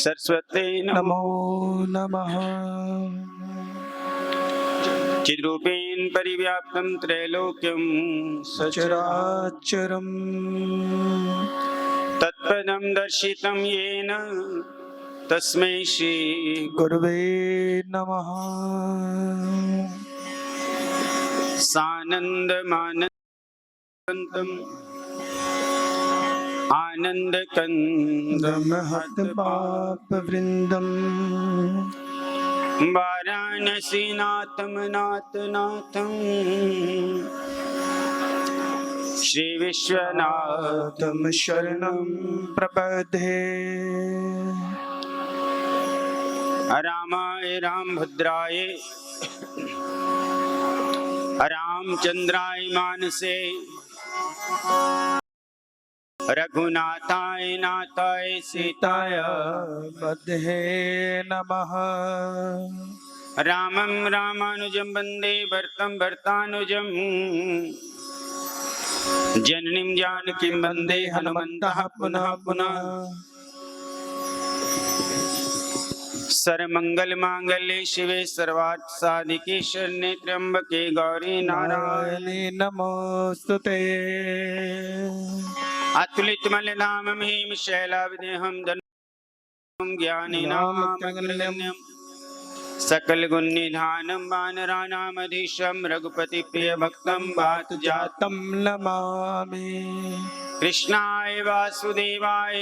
सरस्वती नमो नमः। चिद्रूपेण परिव्याप्तं त्रैलोक्यं सचराचरम् तत्पदं दर्शितं येन तस्मै श्री गुरुवे नमः। सानन्दमानन्दं आनन्दकन्दं महत्पापवृन्दम् वाराणसीनाथं नाथनाथं श्री विश्वनाथं शरणं प्रपद्ये। रामाय रामभद्राय रामचंद्राय मानसे रघुनाथाय नाथाय सीताय बद्धे नमः। रामं रामानुजं वन्दे भर्तं भर्तानुजं जननीं जानकीं वन्दे हनुमन्तः पुनः पुनः। सर्वमंगलमांगल्ये शिवे सर्वार्थसाधिके शरण्ये त्र्यंबके गौरी नारायणी नमोस्तुते। अतुलितमलधामं हेमशैलाविदेहं धनुं ज्ञानिनामग्रगण्यं सकलगुणनिधानं वानराणामधीशं रघुपतिप्रियभक्तं वातजातं नमामि। कृष्णाय वासुदेवाय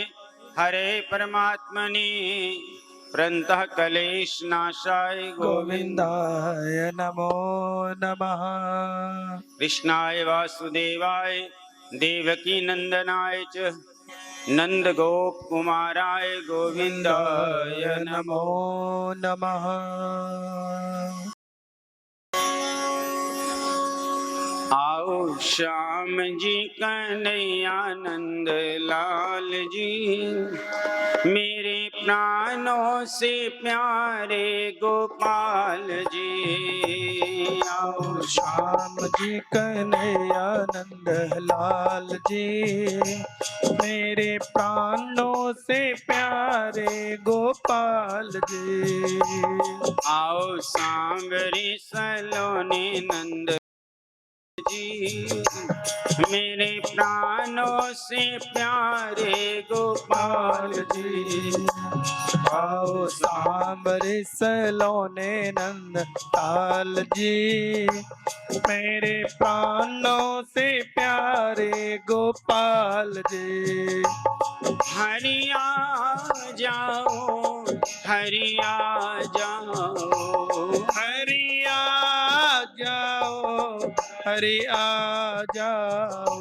हरे परमात्मने प्रणतः कलेशनाशाय गोविन्दाय नमो नमः। कृष्णाय वासुदेवाय देवकी नंदनाय च नंदगोपकुमाराय गोविंदाय नमो नमः। आओ श्याम जी कन्हैया नंद लाल जी मेरे प्राणों से प्यारे गोपाल जी। आओ श्याम जी कन्हैया नंद लाल जी मेरे प्राणों से प्यारे गोपाल जी। आओ सांवरे सलोने नंद जी मेरे प्राणों से प्यारे गोपाल जी। आओ सांवरे सलोने नंद लाल जी मेरे प्राणों से प्यारे गोपाल जी। हरिया जाओ हरिया जाओ हरिया जाओ हरिया जाओ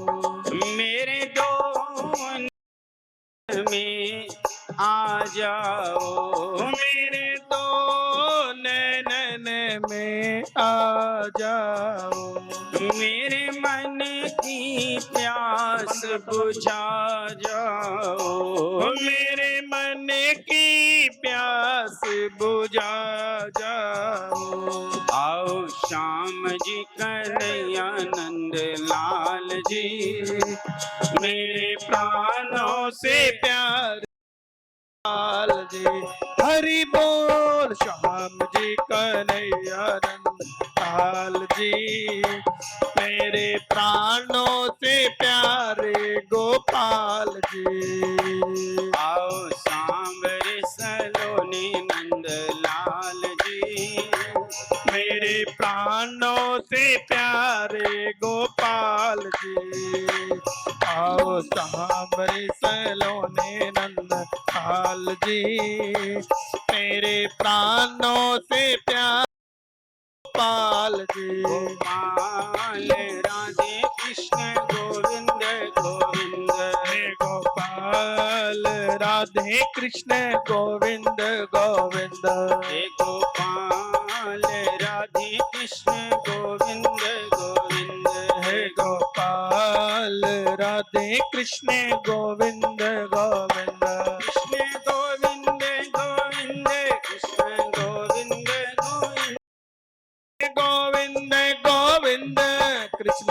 मेरे दो में आ जाओ मेरे दो नैनन में आ जाओ मेरे मन की प्यास बुझा जाओ मेरे मन की प्यास बुझा जाओ। आओ श्याम जी कन्हैया नंद लाल जी मेरे प्राणों से प्यार लाल जी। हरि बोल श्याम जी कन्हैया नंद लाल जी मेरे प्राणों से प्यारे गोपाल जी। आओ सांवरे सलोने नंद लाल जी मेरे प्राणों से प्यारे गोपाल जी। आओ सांवरे सलोने नंद लाल जी मेरे प्राणों से प्यारे गोपाल जी। गोपाल राधे कृष्ण गोविंद गोविंद हे गोपाल राधे कृष्ण गोविंद गोविंद। हे गोपाल राधे कृष्ण गोविंद गोविंद हे गोपाल राधे कृष्ण गोविंद गोविंद। कृष्ण गोविंद गोविंद कृष्ण गोविंद गोविंद गोविंद गोविंद कृष्ण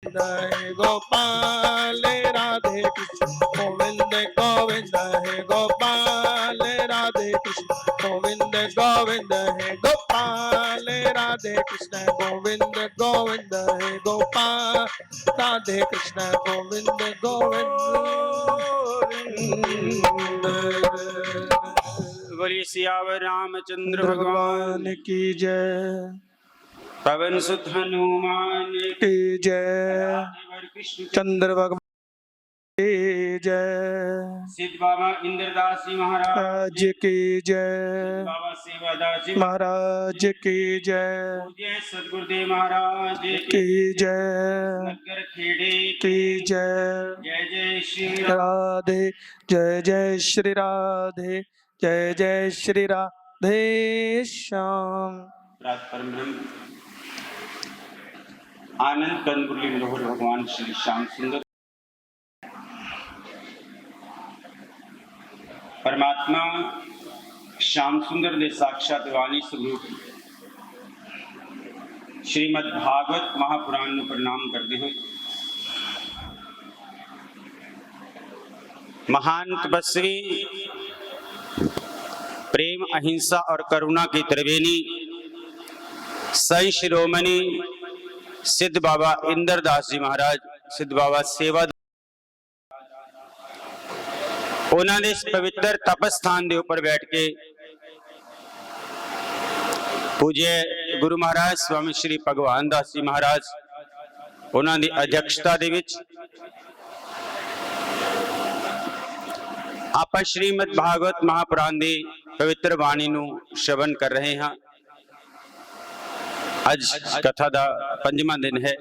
हे गोपाल राधे कृष्ण गोविंद गोविंद हे गोपाल राधे कृष्ण गोविंद गोविंद हे गोपाल राधे कृष्ण गोविंद गोविंद हे गोपाल राधे कृष्ण गोविंद गोविंद। बोलिए सियावर रामचंद्र भगवान भगवान की जय, पवन सुत हनुमान की जय, राधेवर कृष्ण चंद्र भगवान की जय, सिद्ध बाबा इंद्रदास जी महाराज आज की जय, बाबा सेवादास जी महाराज की जय, पूज्य सदगुरुदेव महाराज की जय, नगर खेड़े की जय। जय जय श्री राम। राधे जय जय श्री राधे, जय जय श्री राधे श्याम। रात परम ब्रह्म आनंद कंद मुरली मनोहर भगवान श्री श्याम सुंदर परमात्मा श्याम सुंदर ने साक्षात वाणी स्वरूप श्रीमद् भागवत महापुराण में प्रणाम करते हुए महान तपस्वी प्रेम अहिंसा और करुणा की त्रिवेणी संत शिरोमणि सिद्ध बाबा इंद्रदास जी महाराज सिद्ध बाबा सेवा उन्होंने इस पवित्र तपस्थान के ऊपर बैठ के पूज्य गुरु महाराज स्वामी श्री भगवान दास जी महाराज उन्होंने अध्यक्षता दे विच आप श्रीमद् भागवत महापुराण की पवित्र बाणी नू श्रवण कर रहे हैं। अज कथा का 5वां दिन है।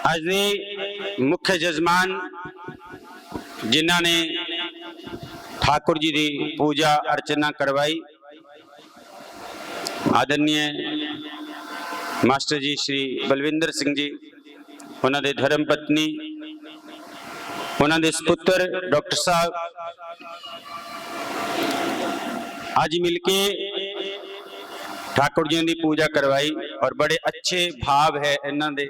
अज दे मुख्य जजमान जिन्हों ने ठाकुर जी की पूजा अर्चना करवाई आदरणीय मास्टर जी श्री बलविंदर सिंह जी, उन्होंने धर्म पत्नी, उन्होंने सुपुत्र डॉक्टर साहब आज मिलके ठाकुर जी की पूजा करवाई और बड़े अच्छे भाव है इन्हों दे,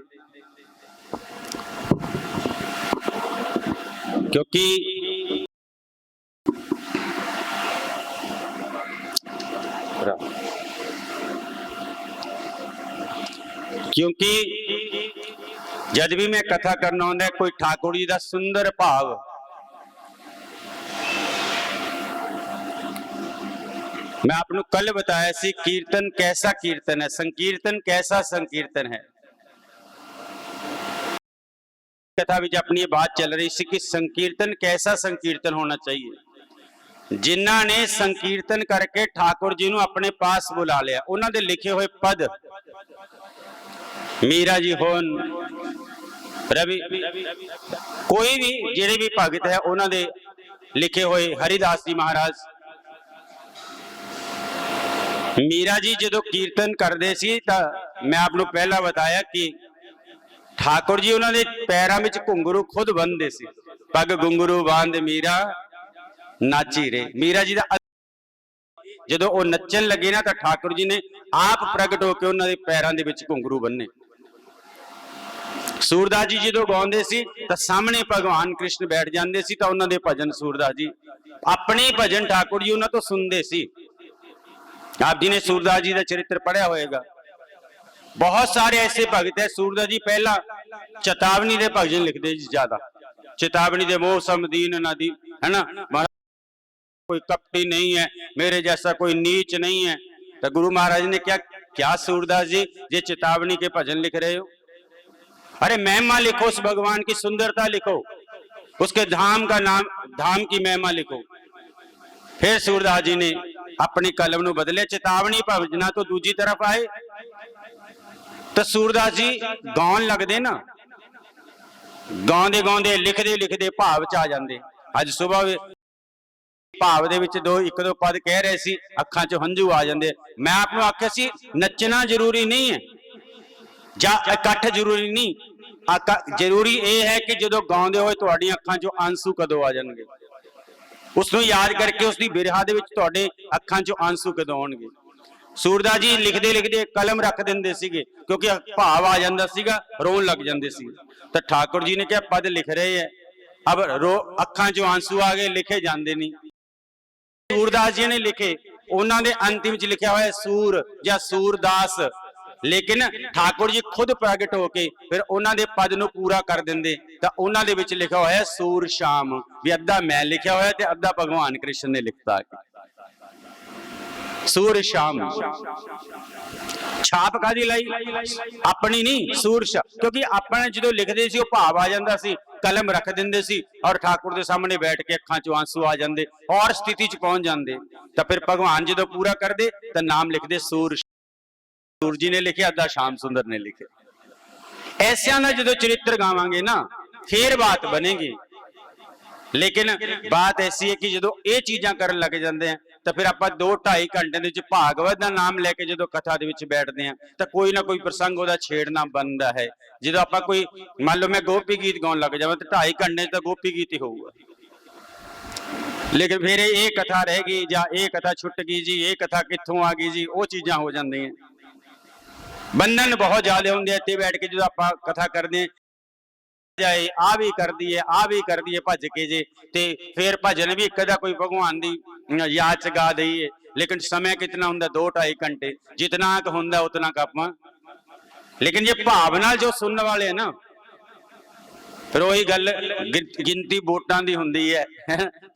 क्योंकि जब भी मैं कथा करना होता है कोई ठाकुर जी का सुंदर भाव मैं आपको कल बताया सी कीर्तन कैसा कीर्तन है, संकीर्तन कैसा संकीर्तन है। कथा विच अपनी बात चल रही सी कि संकीर्तन कैसा संकीर्तन होना चाहिए। जिन्हों ने संकीर्तन करके ठाकुर जी को अपने पास बुला लिया, उन्होंने लिखे हुए पद मीरा जी होन रवि कोई भी जेड़े भी भगत है उन्होंने लिखे हुए हरिदास जी महाराज मीरा जी जो कीर्तन करते सी मैं आपको पहला बताया कि ठाकुर जी उन्होंने पैरों में घुंगरू खुद बंधते सी, पग घुंगरू बांध मीरा नाची रे। मीरा जी का जो वो नचन लगे ना तो ठाकुर जी ने आप प्रगट होकर उन्होंने पैरों के घुंगरू बन्ने। सूरदास जी जो गाते सी तो सामने भगवान कृष्ण बैठ जाते सी तो उन्होंने भजन सूरदास जी अपने भजन ठाकुर जी उन्होंने तो सुनते सी। आप जी ने सूरदास जी का चरित्र पढ़िया होएगा। बहुत सारे ऐसे भगत है। सूरदास जी पहला चेतावनी के भजन लिखते जी, ज्यादा चेतावनी दे मोह समदीन नदी है ना, कोई कपटी नहीं है, मेरे जैसा कोई नीच नहीं है। तो गुरु महाराज ने क्या सूरदास जी ये चेतावनी के भजन लिख रहे हो? अरे महिमा लिखो, उस भगवान की सुंदरता लिखो, उसके धाम का नाम, धाम की महिमा लिखो। फिर सूरदास जी ने अपनी कलम ਨੂੰ बदले, चेतावनी भजना तो दूजी तरफ आए। तो सूरदास जी गाउन लगते ना, गाँदे गाँदे लिखते लिखते भाव च आ जाते। अज सुबह भाव दे विच एक दो पद कह रहे सी, अखां चों हंझू आ जाते। मैं आपको आख्या सी नचना जरूरी नहीं है जा इकट्ठ जरूरी नहीं, जरूरी यह है कि जो गाँदे होए तुहाडी अखां चों आंसू कदों आ जाणगे, उसनूं याद करके उसकी बिरहा दे विच तुहाडे अखां चों आंसू कदों आउणगे। सूरदास जी लिखते लिखते कलम रख देंगे सीगे, क्योंकि भाव आ जाता सीगा, रोन लग जाते सी। तो ठाकुर जी ने कहा पद लिख रहे हैं, अब अखां चों आंसू आ गए, लिखे जाते नहीं। सूरदास जी ने लिखे, उन्होंने अंतिम च लिखा हुआ है सूर या सूरदास, लेकिन ठाकुर जी खुद प्रगट होके फिर उन्होंने पद नूं पूरा कर देंगे। तो उन्होंने विच लिखा हुआ है सूर शाम, भी अद्धा मैं लिखा हुआ है ते अद्धा भगवान कृष्ण ने लिखता है। सूर शाम छाप कादी लाई, अपनी नहीं, सूर शाम, क्योंकि अपने जो लिखते सी भाव आ जाता सी, कलम रख देंगे सी और ठाकुर के सामने बैठ के अखां चों आंसू आ जाते और स्थिति च पहुंच जाते। तो फिर भगवान जो पूरा कर दे तो नाम लिखते सूर, सूर जी ने लिखे, अद्धा श्याम सुंदर ने लिखे। ऐसा ना जो चरित्र गावांगे ना फिर बात बनेगी। लेकिन बात ऐसी है कि जो ये चीजा कर लग जाते हैं तो फिर आप 2-2.5 घंटे के भागवत का नाम लैके जो कथा बैठते हैं तो कोई ना कोई प्रसंग वह छेड़ना बनता है। जो आप कोई मान लो मैं गोपी गीत गाउन लग जावा तो 2.5 घंटे तो गोपी गीत ही होगा, लेकिन फिर ये कथा रहेगी या ये कथा छुट गई जी, ये कथा कितों आ गई जी, वो चीजा हो जाती हैं। बंधन बहुत ज्यादा होंगे, इतने बैठ के जो आप कथा करते हैं जाए आ भी कर दिए, आ भी कर दिए भज के जे, ते फिर भजन भी एक कोई भगवान दी याद च गा दईए, लेकिन समय कितना होंगे 2-2.5 घंटे, जितना क होंगे उतना क आपां। लेकिन जे भावना जो सुनने वाले है ना, फिर वही गल गिनती वोटां दी हुंदी है।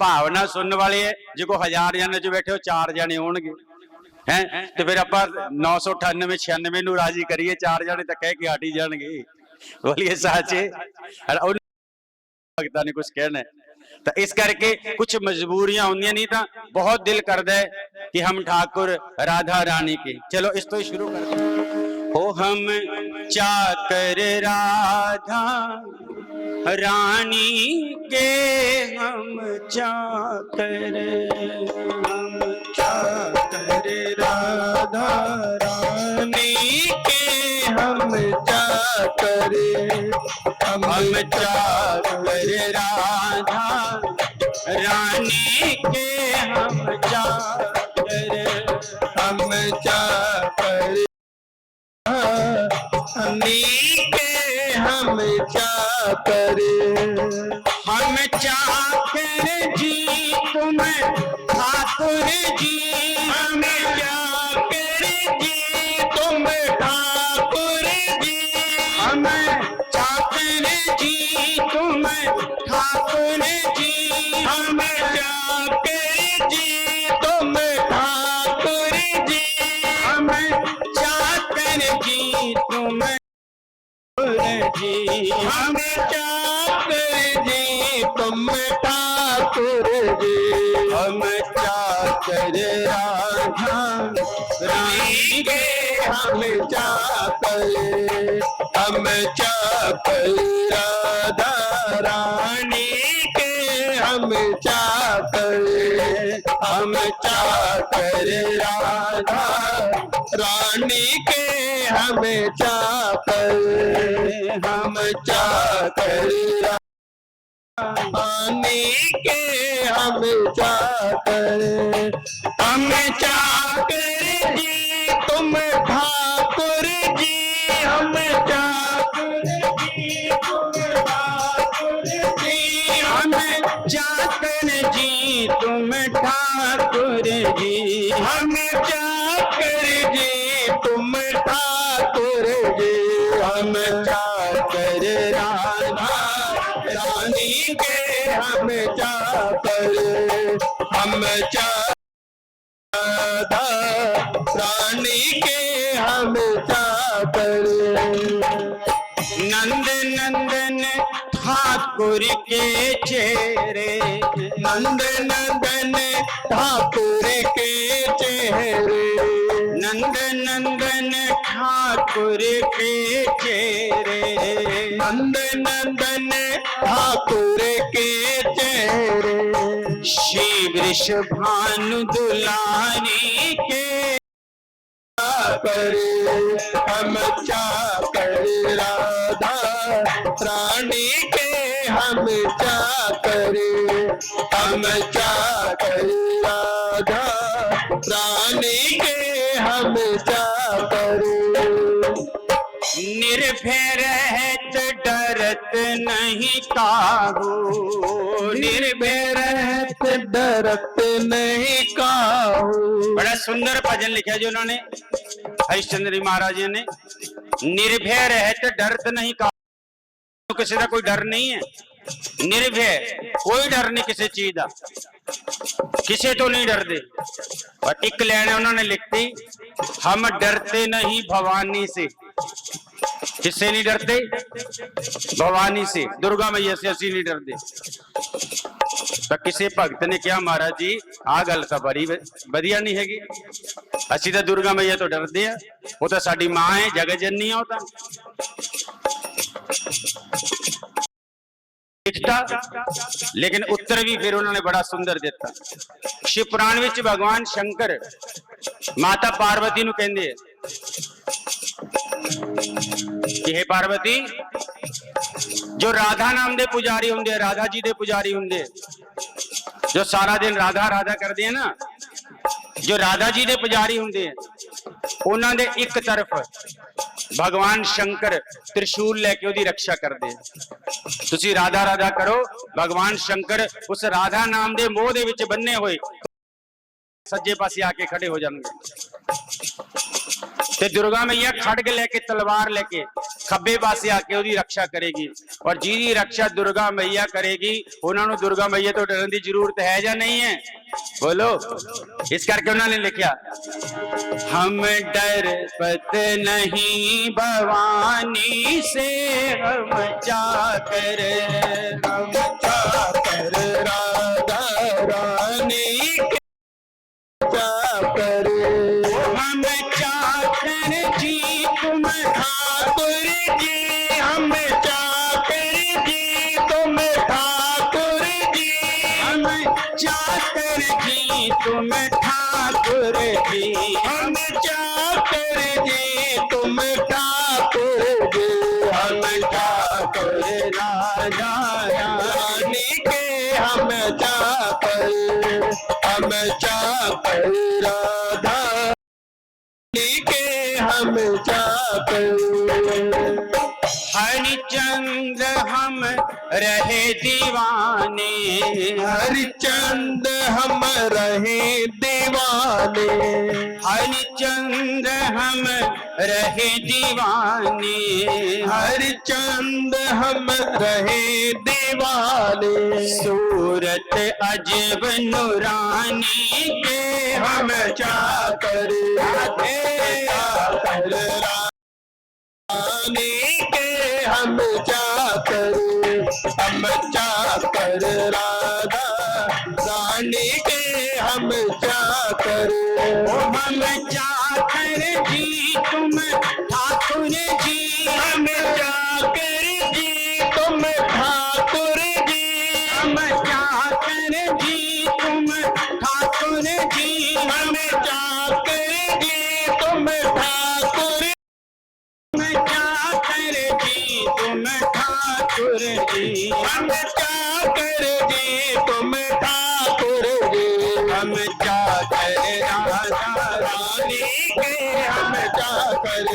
भावना सुनने वाले है, जो को 1000 जने च बैठे हो 4 जने होणगे हैं, तो फिर आप 998-96 नूं राजी करिए, 4 जने तो कह के हट ही जाणगे। बोलिए साचे, भगतां ने कुछ कहना है तो इस करके कुछ मजबूरियां होंदियां, नहीं तो बहुत दिल करता है कि हम ठाकुर राधा रानी के। चलो इस तो ही शुरू करते हैं। हो हम चाकर राधा रानी के, हम चाकर, हम चाकर राधा रानी के, हम चाकर, हम चाकर राधा रानी के, हम चाकर, हम चाकर रानी के, हम चाकर, हम चाकर जी तुम ठाकुर जी, हम चाकर जी तुम ठाकुर जी, हम चाकर जी तुम ठाकुर जी, हम चाकर जी तुम ठाकुर जी, हम चाकर जी तुम जी, हम चाकर जी तुम ठाकुर जी, हम चाकर राधा रानी के, हम चाकर, हम चाकर राधा रानी के, हम चाकर, हम चाकर राधा रानी के, हम चाकर, हम चाकर रानी के, हम चाकर, हम चाकर जी तुम ठाकुर जी, हम चाकर जी तुम ठाकुर जी, हम चाकर जी तुम ठाकुर जी, हम चाकर जी तुम ठाकुर जी, हम चाकर राधा रानी के, हम चाकर, हम राधा रानी के, हम चाकर, नंद नंदन ठाकुर के चेहरे, नंद नंदन ठाकुर के चेहरे, नंद नंदन ठाकुर के चेहरे, नंद नंदन ठाकुर के चेहरे, श्री वृषभानु दुलारी के चाकर, हम चाकर राधा रानी के, हम चाकर, हम चाकर राधा रानी के, हम चाकर। निर्भय रहत डरत नहीं काहू, निर्भय रहत। डरत नहीं काहू। बड़ा सुंदर भजन लिखा जो उन्होंने हरिश्चंद्र जी महाराज जी ने। निर्भय रहत डरत नहीं काहू, किसी का कोई डर नहीं है। निर्भय, कोई डर नहीं किसी चीज का, किसी तो नहीं डरते। और एक लाइन उन्होंने लिखती, हम डरते नहीं भवानी से। किससे नहीं डरते? भवानी से, दुर्गा मैया से ਅਸੀਂ नहीं डरते। तो किसी भगत ने कहा महाराज जी आ गल तो बड़ी वधिया नहीं हैगी, ਅਸੀਂ तो दुर्गा मैया तो डरते हैं, वो तो साडी मां है, जगत जननी है। वो तो लेकिन उत्तर भी फिर उन्होंने बड़ा सुंदर दिता। शिव पुराण विच भगवान शंकर माता पार्वती नूं कहंदे कि हे पार्वती, जो राधा नाम दे पुजारी हुंदे, राधा जी दे पुजारी हुंदे, जो सारा दिन राधा राधा करते हैं ना, जो राधा जी दे पुजारी हुंदे उन्हां दे एक तरफ भगवान शंकर त्रिशूल लेके उहदी रक्षा करते हैं। तुसी राधा राधा करो, भगवान शंकर उस राधा नाम दे मोह दे विच बन्ने होए सज्जे पासे आके खड़े हो जाएंगे। ते दुर्गा मैया खड़ग लेके तलवार लेके खब्बे पासे आके उहदी रक्षा करेगी। और जिहदी रक्षा दुर्गा मैया करेगी उन्हां नूं दुर्गा मैया तो डरन दी जरूरत है या नहीं है? बोलो। इस करके उन्होंने लिखा, हम डरपत नहीं भवानी से, हम चाकर, हम चाकर राधा रानी के चाकर। हम चाकर जी तुम ठाकुर जी, हम चाकर जी, तुम ठाकुर जी। हम चाकर जी तुम ठाकुर जी, हम चाकर जी, तुम ठाकुर जी। हम चाकर राधा रानी के, हम चाकर, हम चाकर राधा रानी के, हम चाकर। हरिचंद्र हम रहे दीवाने, हरिचंद हम रहे दीवाने। हरिचंद्र हम रहे दीवाने, हरिचंद हम रहे दीवाने। सूरत अजब नूरानी के, हम चाकर चाकर रानी के, हम चाकर, हम चाकर राधा रानी के, हम चाकर। हम चाकर जी तुम ठाकुर जी, हम चाकर जी, तुम ठाकुर जी। हम चाकर जी तुम ठाकुर जी, हम चाकर जी, तुम ठाकुर। हम चाकर जी तुम ठाकुर जी, हम चाकर जी, तुम ठाकुर जी। हम चाकर राधा रानी के, हम चाकर,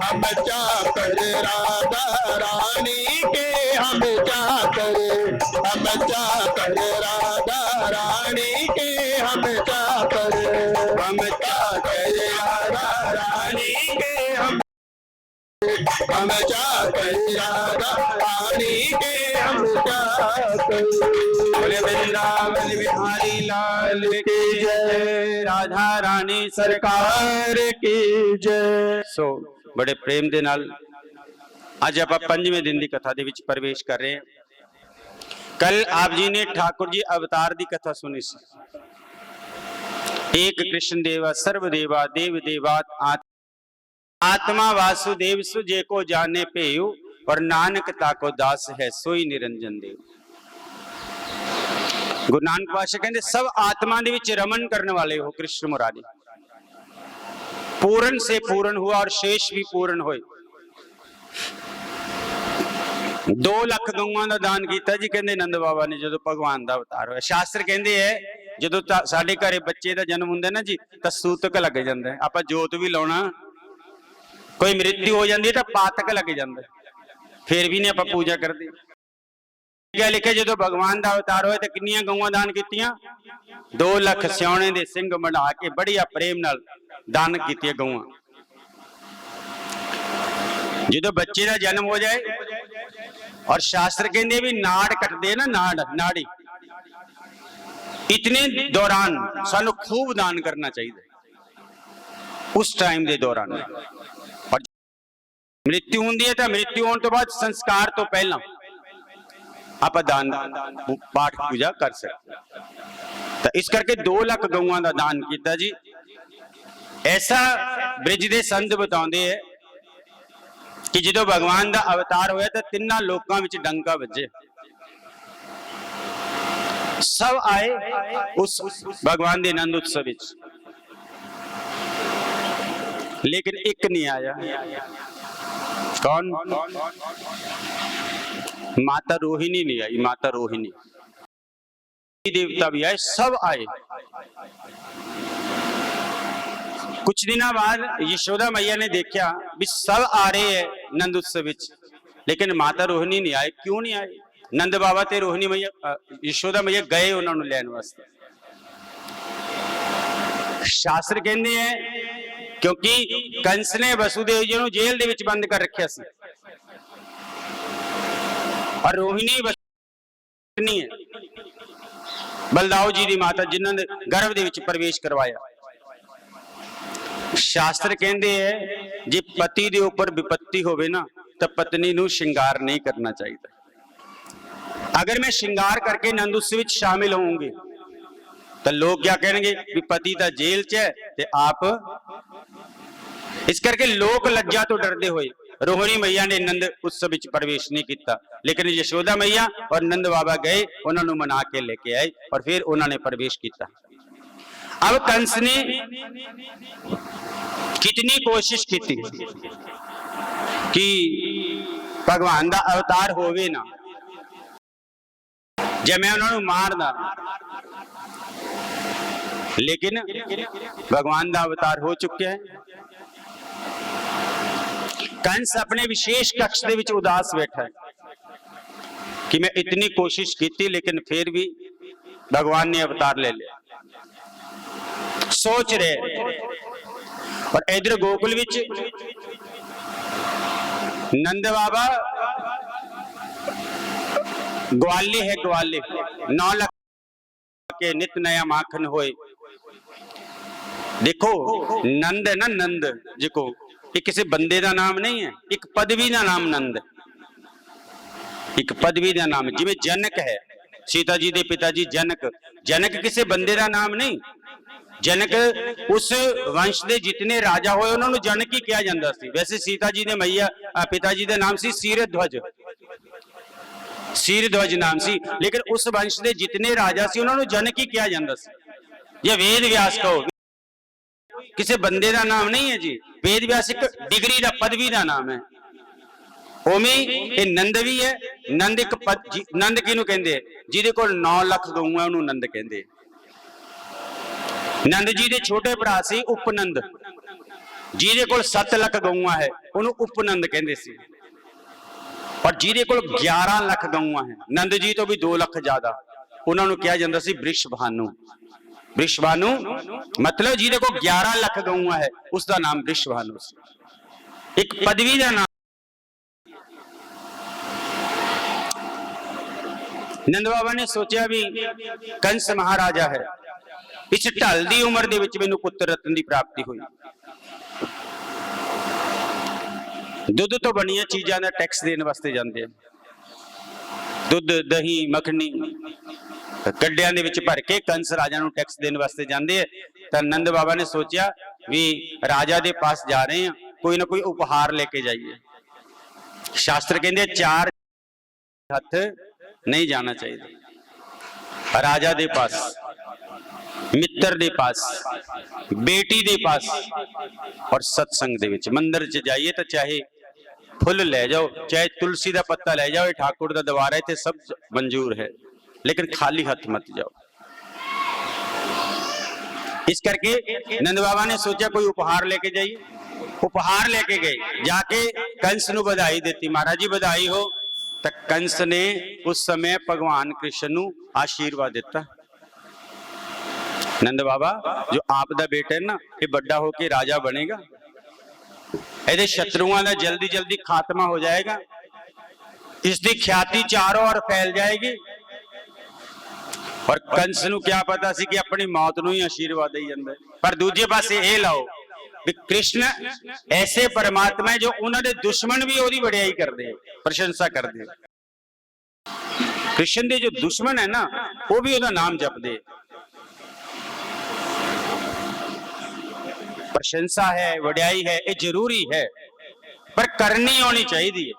हम चाकर राधा रानी के, हम चाकर, हम चाकर राधा रानी के, हम चाकर, हम चाकर राधा रानी के, हम चाकर राधा रानी के, हम चाकर। बोले वृंदावन बिहारी लाल की जय, राधा रानी सरकार की जय। सो बड़े प्रेम दे नाल ਅੱਜ ਆਪਾਂ ਪੰਜਵੇਂ ਦਿਨ ਦੀ ਕਥਾ ਦੇ ਵਿੱਚ ਪ੍ਰਵੇਸ਼ ਕਰ ਰਹੇ ਹਾਂ। ਕੱਲ ਆਪ ਜੀ ਨੇ ਠਾकुर जी अवतार ਦੀ कथा सुनी सी। एक कृष्ण देवा सर्व देवा देव देवात आत्मा वासुदेव सुजे को जाने पेयु, और नानक ताको दास है सोई निरंजन देव। गुरु नानक पातशाह कहते सब आत्मा दे विच रमन करने वाले हो कृष्ण मुरारी। पूर्ण से पूर्ण हुआ और शेष भी पूर्ण होए। 2 ਲੱਖ ਗਊਆਂ ਦਾ ਦਾਨ ਕੀਤਾ ਜੀ, ਕਹਿੰਦੇ ਨੰਦ ਬਾਬਾ ਨੇ ਜਦੋਂ ਭਗਵਾਨ ਦਾ ਅਵਤਾਰ ਹੋਇਆ। ਸ਼ਾਸਤਰ ਕਹਿੰਦੇ ਹੈ ਜਦੋਂ ਸਾਡੇ ਘਰੇ ਬੱਚੇ ਦਾ ਜਨਮ ਹੁੰਦਾ ਨਾ ਜੀ ਤਾਂ ਸੂਤਕ ਲੱਗ ਜਾਂਦਾ ਹੈ, ਆਪਾਂ ਜੋਤ ਵੀ ਲਾਉਣਾ, ਕੋਈ ਮ੍ਰਿਤੂ ਹੋ ਜਾਂਦੀ ਹੈ ਤਾਂ ਪਾਤਕ ਲੱਗ ਜਾਂਦਾ ਹੈ, ਫਿਰ ਵੀ ਨਹੀਂ ਆਪਾਂ ਪੂਜਾ ਕਰਦੇ। ਲਿਖਿਆ ਜਦੋਂ ਭਗਵਾਨ ਦਾ ਅਵਤਾਰ ਹੋਇਆ ਤਾਂ ਕਿੰਨੀਆਂ ਗਊਆਂ ਦਾਨ ਕੀਤੀਆਂ? 2 ਲੱਖ ਸਿਉਣੇ ਦੇ ਸਿੰਘ ਬਣਾ ਕੇ ਬੜੀਆ ਪ੍ਰੇਮ ਨਾਲ ਦਾਨ ਕੀਤੀਆਂ ਗਊਆਂ। ਜਦੋਂ ਬੱਚੇ ਦਾ ਜਨਮ ਹੋ ਜਾਏ ਔਰ ਸ਼ਾਸਤਰ ਕਹਿੰਦੇ ਵੀ ਨਾੜ ਕੱਟਦੇ ਨਾ, ਨਾੜੀ, इतने दौरान सानू खूब दान करना चाहिए उस टाइम दे दौरान। और मृत्यु होंदी है तो मृत्यु होने तो बाद संस्कार तो पहला आप दान पाठ पूजा कर सकते। तो इस करके 2 लाख गऊआं का दान किया जी। ऐसा ब्रिज दे संत बताते हैं कि जो भगवान का अवतार होया तो 3 लोकां विच डंका वजे, सब आए उस भगवान के आनंद उत्सव विच, लेकिन एक नहीं आया। कौन? माता रोहिणी नहीं आई। माता रोहिणी, देवता भी आए, सब आए। कुछ दिनों बाद यशोदा मैया ने देखा भी सब आ रहे हैं आनंद उत्सव विच, लेकिन माता रोहिणी नहीं आए। क्यों नहीं आए? नंद बाबा ते रोहिणी मैया यशोदा मैया गए उन्होंने लैन वास्ते। शास्त्र कहते हैं क्योंकि कंस ने वसुदेव जी को जेल दे विच बंद कर रखा सी और रोहिणी नहीं है बलदाऊ जी की माता जिन्होंने गर्भ दे विच प्रवेश करवाया। शास्त्र कहते हैं जे पति दे ऊपर विपत्ति होवे ना तो पत्नी नूं श्रृंगार नहीं करना चाहिए। अगर मैं श्रृंगार करके आनंद उत्सव में शामिल होंगे तो लोग क्या कहेंगे भी पति तो जेल च है ते आप। इस करके लोक लज्जा तो डरते हुए रोहिणी मैया ने आनंद उत्सव में प्रवेश नहीं किया, लेकिन यशोदा मैया और नंद बाबा गए, उन्होंने मना के लेके आए और फिर उन्होंने प्रवेश किया। अब कंस ने कितनी कोशिश की कि भगवान का अवतार होवे ना, जब मैं उन्होंने मारदा, लेकिन भगवान का अवतार हो चुका है। कंस अपने विशेष कक्ष दे विच उदास बैठा है कि मैं इतनी कोशिश की लेकिन फिर भी भगवान ने अवतार ले लिया, सोच रहे। और इधर गोकुल विच नंद बाबा ग्वाले है, ग्वाले 9 लाख के नित नया माखन होए। देखो नंद है ना, नंद जिको ये किसी बंदे का नाम नहीं है, एक पदवी का नाम नंद, एक पदवी का नाम। जिवें जनक है, सीता जी के पिता जी जनक, जनक किसी बंदे का नाम नहीं। जनक उस वंश के जितने राजा होए उन्होंने जनक ही कहा जाता सी। वैसे सीता जी ने मैया पिता जी का नाम सी सीरध्वज, सीरध्वज नाम सी, लेकिन उस वंश के जितने राजा सी उन्होंने जनक ही कहा जाता सी। या वेद व्यास कहो, किसी बंदे का नाम नहीं है जी। वेद व्यास एक डिग्री का पदवी का नाम है। ओमें ये नंद भी है। नंद एक नंद किहनूं कहंदे, जिहदे कोल 9 लाख गऊआं उहनूं नंद कहंदे। नंद जी दे छोटे भरा सी उपनंद, जिहदे कोल 7 लाख गऊआं है उहनूं उपनंद कहंदे सी। और जिहदे कोल 11 लाख गऊआं है, नंद जी तो भी 2 लाख ज्यादा, उन्होंने कहा जाता सी वृषभानु। वृषभानु मतलब जिहदे को 11 लाख गऊआं है उसका नाम वृषभानु सी, एक पदवी का नाम। नंद बाबा ने सोचा भी कंस महाराजा है, इस ढल दी उम्र दे विच मैनूं पुत्र रत्न की प्राप्ति हुई। दुध तो बनिया चीज़ों का टैक्स देने वास्ते जाते हैं, दुध दही मखनी गड्डियां दे विच भर के कंस राजा नूं टैक्स देने वास्ते जाते हैं। तो नंद बाबा ने सोचा भी राजा दे पास जा रहे हैं, कोई ना कोई उपहार लेके जाइए। शास्त्र कहते 4 हथ नहीं जाना चाहिए। राजा दे पास, मित्र दे पास, बेटी दे पास और सत्संग दे विच मंदिर च जाइए तो चाहे फुल ले जाओ, चाहे तुलसी का पत्ता ले जाओ, ठाकुर का दरबार है, इत्थे सब मंजूर है, लेकिन खाली हाथ मत जाओ। इस करके नंद बाबा ने सोचा कोई उपहार लेके जाइए। उपहार लेके गए, जाके कंस ਨੂੰ ਵਧਾਈ ਦਿੱਤੀ, महाराज जी ਵਧਾਈ हो। तो कंस ने उस समय भगवान कृष्ण ਨੂੰ आशीर्वाद ਦਿੱਤਾ। नंद बाबा जो आप दा बेटा है ना, ये बड़ा होके राजा बनेगा, ਇਹਦੇ शत्रुओं का जल्दी जल्दी खात्मा हो जाएगा, इसकी ख्याति चारों ओर फैल जाएगी। और कंस ਨੂੰ क्या पता सी कि अपनी मौत ਨੂੰ ही आशीर्वाद दई ਜਾਂਦਾ। पर दूजे पासे ਇਹ लाओ भी कृष्ण ऐसे परमात्मा है जो उन्होंने दुश्मन भी ਉਹਦੀ ਵਡਿਆਈ ਕਰਦੇ, प्रशंसा करते। कृष्ण के जो दुश्मन है ना, वो भी ਉਹਦਾ नाम जपते। प्रशंसा है, वड्याई है, ये जरूरी है, पर करनी होनी चाहिए,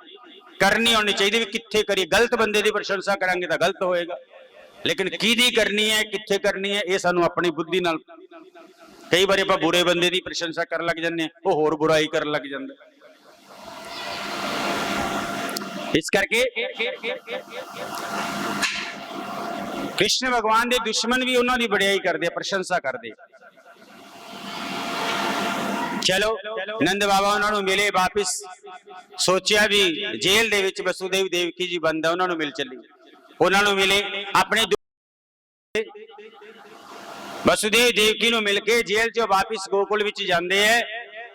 करनी होनी चाहिए भी कित्थे करिए। गलत बंदे की प्रशंसा करांगे तो गलत होएगा, लेकिन किहदी करनी है, कित्थे करनी है, ये सानू अपनी बुद्धि नाल। कई बार आपां बुरे बंदे की प्रशंसा कर लग जाने, वो होर बुराई कर लग जांदा। इस करके कृष्ण भगवान के दुश्मन भी उन्होंने वड्याई करते, प्रशंसा करते। चलो नंद बाबा उन्होंने मिले वापिस, सोचा भी जेल दे विच वसुदेव देवकी जी बंद है, उन्होंने मिल चली। उन्होंने मिले अपने वसुदेव देवकी नु मिलके जेल चो वापिस गोकुल विच जांदे है।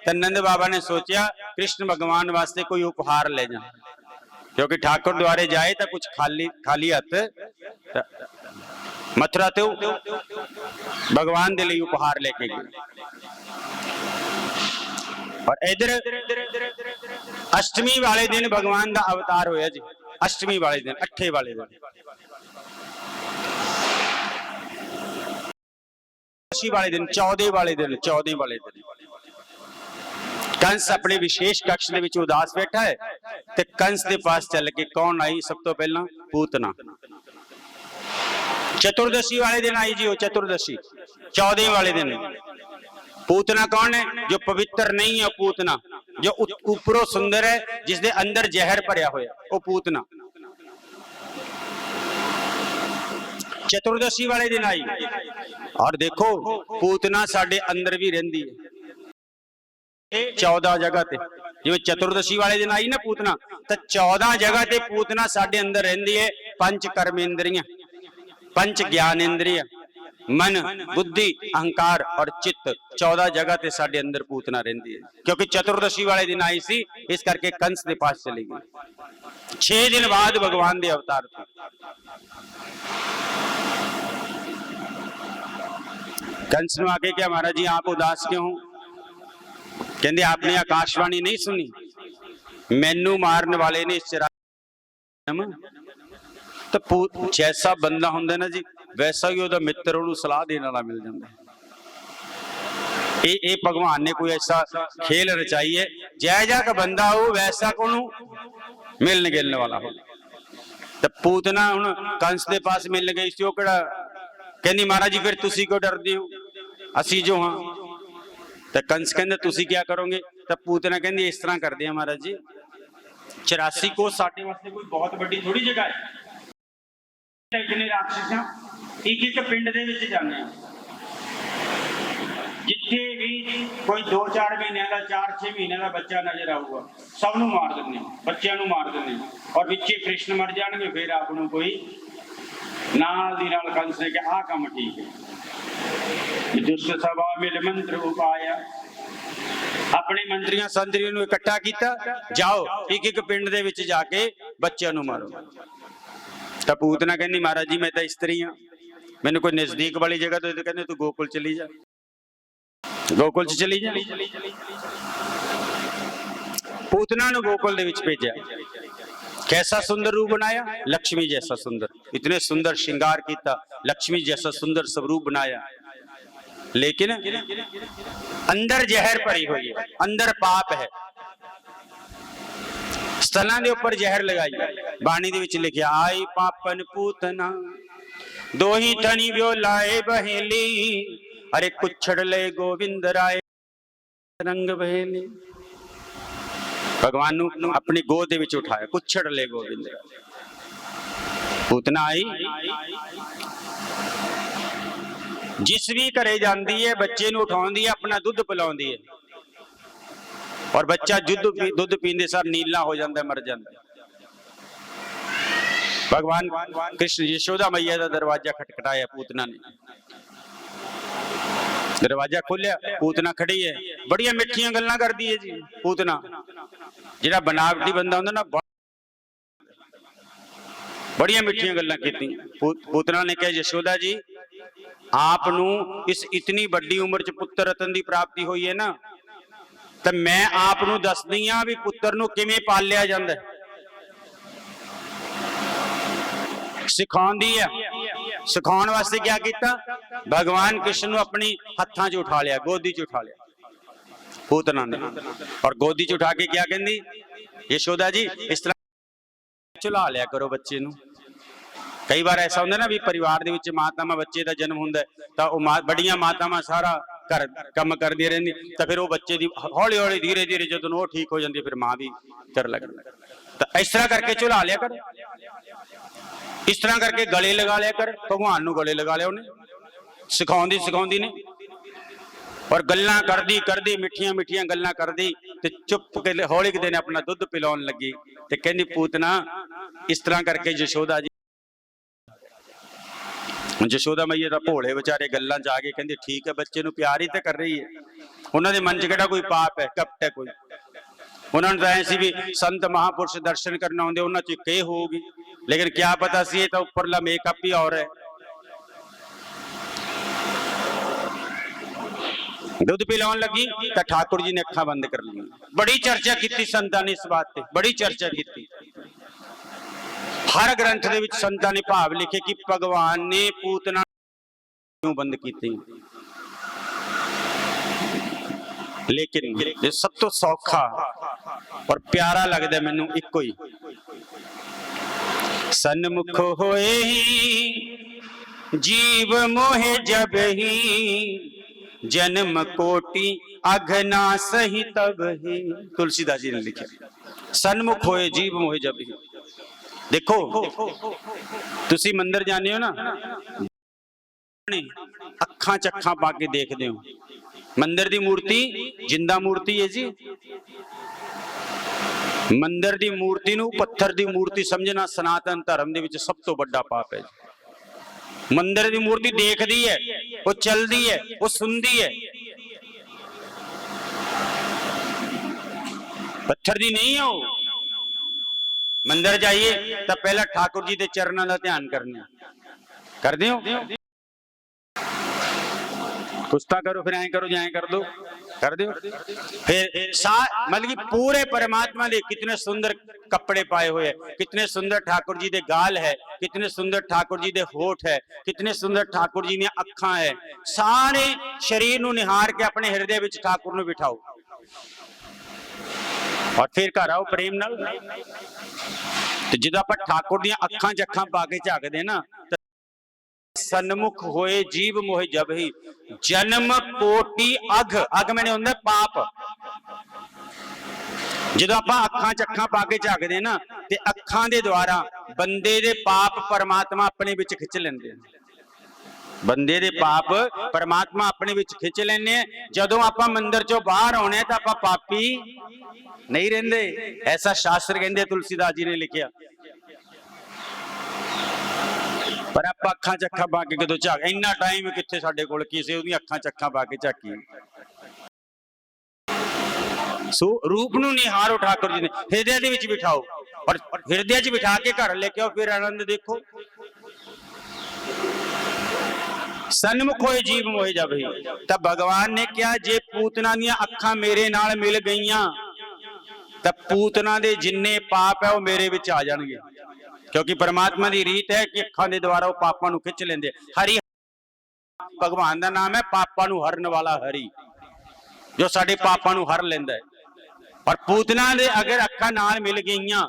तो नंद बाबा ने सोचा कृष्ण भगवान वास्ते कोई उपहार ले जा, क्योंकि ठाकुर द्वारे जाए तो कुछ खाली खाली हथ मथुरा तो भगवान दे लई उपहार लेके गए। और इधर अष्टमी वाले दिन भगवान का अवतार होया जी। अष्टमी वाले दिन, अठे वाले दिन, वाले दिन, 14 वाले दिन, 14 वाले दिन कंस अपने विशेष कक्ष दे विच उदास बैठा है। ते कंस के पास चल के कौन आई? सब तो पहला पूतना। चतुर्दशी वाले दिन आई जी, वो चतुर्दशी 14 वाले दिन। पूतना कौन है? जो पवित्र नहीं है, पूतना जो ऊपरों सुंदर है, जिसके अंदर जहर भरिया होया, वो पूतना। चतुर्दशी वाले दिन आई। और देखो पूतना साडे अंदर भी रहिंदी है 14 जगह ते। जिवें चतुर्दशी वाले दिन आई ना पूतना, तो 14 जगह ते पूतना साडे अंदर रहिंदी है। पंच कर्मेंद्रियां, पंच ज्ञानेंद्रियां, मन, बुद्धि, अहंकार और चित्त, 14 जगह ते साडे अंदर पूतना रहिंदी है। क्योंकि चतुर्दशी वाले दिन आई सी, इस करके कंस के पास चली गई। 6 दिन बाद भगवान दे अवतार थे। कंस ने आके क्या, महाराज जी आप उदास क्यों हो? कहते आपने आकाशवाणी नहीं सुनी, मैनू मारने वाले ने इस तो जैसा बंदा होंदा ना जी, वैसा ही ओदा मित्र उन्हें सलाह देने वाला मिल जाता है। ये भगवान ने कोई ऐसा खेल रचाई है, जैसा का बंदा हो वैसा को मिलने गिलने वाला हो। तो पूतना हुण कंस के पास मिल गई सी, कहनी महाराज जी फिर तुसी क्यों डरदे हो, असी जो हाँ। तो कंस कहंदा तुसी क्या करोगे? तो पूतना कहंदी इस तरह करते हैं महाराज जी, 84 को साडे वास्ते कोई बहुत बड़ी थोड़ी जगह है। इतने राक्षस एक एक पिंड दे विच जाने, जिथे भी कोई 2-4 महीने का, 4-6 महीने का बच्चा नजर आऊगा, सबनों मार देने, बच्चों को मार देने। और विचे कृष्ण मर जाएंगे, फिर आपको कोई नाल दी नाल कंस ने कहा आ काम ठीक है। दुष्ट सभा मिल मंत्र उपाया, अपने मंत्रियों संतरियों को इकट्ठा किया, जाओ एक एक पिंड दे विच जाके बच्चों को मारो। तो पूतना कहनी महाराज जी मैं तो स्त्री हाँ, मैंने कोई नजदीक वाली जगह तो कहने तू गोकुल चली जा, गोकुल च चली जा। पूतना ने गोकुल दे विच भेजा। कैसा सुंदर रूप बनाया, लक्ष्मी जैसा सुंदर, इतने सुंदर श्रृंगार किया, लक्ष्मी जैसा सुंदर स्वरूप बनाया। लेकिन अंदर जहर भरी हुई है, अंदर पाप है। स्थलां दे उपर जहर लगाई, बाणी दे विच लिखिया आई पापन पूतना दो ही थनी व्यो लाए बहेली, अरे कुछड़ ले गोविंद राय रंग बहेली। भगवान नू अपनी गोद दे विच उठाया, कुछड़ ले गोविंद राय। पूतना आई ਜਿਸ ਵੀ ਘਰੇ ਜਾਂਦੀ ਹੈ ਬੱਚੇ ਨੂੰ ਉਠਾਉਂਦੀ ਹੈ, ਆਪਣਾ ਦੁੱਧ ਪਿਲਾਉਂਦੀ ਹੈ, ਔਰ ਬੱਚਾ ਦੁੱਧ ਪੀਂਦੇ ਸਾਰ ਨੀਲਾ ਹੋ ਜਾਂਦਾ, ਮਰ ਜਾਂਦਾ। भगवान कृष्ण यशोदा मैया का दरवाजा खटखटाया, पूतना ने दरवाजा खोलिया, पूतना खड़ी है, बड़िया मिठिया गल्लां करदी है जी। पूतना जिहड़ा बनावटी बंदा हुंदा ना, बड़िया मिठिया गल्लां कीती। पूतना ने कहा, यशोदा जी आप नूं इस इतनी बड़ी उम्र च पुत्र रतन की प्राप्ति हुई है ना, तो मैं आप नूं दसदी हां भी पुत्र नूं किवें पालिया जांदा है। सिखाउंदी है, सिखाउण वास्ते क्या किया, भगवान कृष्ण अपनी हत्थां च उठा लिया, गोदी च उठा लिया पूतना ने, और गोदी च उठा के क्या कहंदी, यशोदा जी इस तरह चुला लिया करो बच्चे नूं। कई बार ऐसा होंदा ना भी परिवार दे विच मातावां बच्चे दा जन्म हुंदा तां ओह बड़ियां मातावां सारा घर काम करदी रहिंदी, तां फिर ओह बच्चे दी हौली हौली धीरे धीरे जदों ओह ठीक हो जांदी, फिर मां भी कर लगदी। तां इस तरह करके चुला लिया कर, इस तरह करके गले लगा लिया कर, भगवान नूं गले लगा लिया उन्हें, सिखाउंदी ने, और गल्लां करदी करदी मिठियां मिठियां गल्लां करदी ते चुप के हौली के दिन अपना दुध पिलाउण लगी ते कहंदी, पूतना इस तरह करके यशोदा जी, यशोदा मैया तां भोले बेचारे गल्लां च आ गए, कहंदे ठीक है बच्चे नूं प्यार ही तो कर रही है, उन्हां दे मन च किहड़ा कोई पाप है, कपट है कोई। उन्होंने तो ऐसी भी संत महापुरुष दर्शन करना आउंदे, उन्हां च कई होगी, लेकिन क्या पता सी तो उपरला मेकअप ही और है। दुध पिलाउण लगी तो ठाकुर जी ने अखां बंद कर ली। बड़ी चर्चा की संतां ने इस बात पे, बड़ी चर्चा की। हर ग्रंथ दे विच संतां ने भाव लिखे कि भगवान ने पूतना क्यों बंद की। लेकिन सब तो सौखा और प्यारा लगता मैनू इको ही, सन्मुख होए ही जीव मोहे जब ही, जन्म कोटि अघना सही तब ही। तुलसीदास जी ने लिखा, सन्मुख होए जीव मोहे जब ही। देखो तुसी मंदिर जाने हो ना, अखां च अखां पा के देखते हो, मंदिर की मूर्ति जिंदा मूर्ति है जी। मंदिर की मूर्ति नूं पत्थर की मूर्ति समझना सनातन धर्म दे विच सब तो बड़ा पाप है। मंदिर की मूर्ति देखती है, वो चलती है, वो सुनती है, पत्थर की नहीं है। वो मंदिर जाइए तो पहला ठाकुर जी के चरणों का ध्यान करना, करते हो कुछता करो, फिर ऐ करो, जाए कर दो, कर दो। फिर मतलब कि पूरे परमात्मा दे कितने सुंदर कपड़े पाए हुए हैं, कितने सुंदर ठाकुर जी दे गाल है, कितने सुंदर ठाकुर जी दे होठ है, कितने सुंदर ठाकुर जी ने अखां है। सारे शरीर नूं निहार के अपने हृदय विच ठाकुर नूं बिठाओ और फिर घर आओ प्रेम नाल। ते जिद्दां आपां ठाकुर दीआं अखां च अखां पा के झाकदे ना, सन्मुख होए जीव मोहे जब ही, जन्म कोटि अघ, अघ मैंने होंदा पाप। जदों आपां अखां च अखां पा के झाकदे ना, ते अखां दे द्वारा बंदे दे पाप परमात्मा अपने विच खिच लैंदे, बंदे दे पाप परमात्मा अपने विच खिच लैंदे। जदों आपां मंदिर चों बाहर आउणे तां आपां पापी नहीं रहिंदे, ऐसा शास्त्र कहंदे, तुलसीदास जी ने लिखिया। पर आप अखां च अखां पा के कदों झाक, इन्ना टाइम कित्थे साडे कोल किसे ओहदी अखां च अखां पा के झाकी। सो रूप नूं निहारो ठाकुर जी ने, हृदय दे विच बिठाओ और हृदय च बिठा के घर लेके आओ, फिर आनंद देखो। सन्मुख होए जीव मोहे जब ही, तब भगवान ने क्या, जे पूतना दीआं अखां मेरे नाल मिल गईयां तब पूतना दे जिन्ने पाप है वो मेरे विच आ जाणगे, क्योंकि परमात्मा की रीत है कि अखां दे द्वारा वो पापां नूं खिच लेंदे। हरि भगवान का नाम है, पापां नूं हरन वाला हरि, जो साडे पापां नूं हर लैंदा है। और पूतना दे अगर अखां नाल मिल गईयां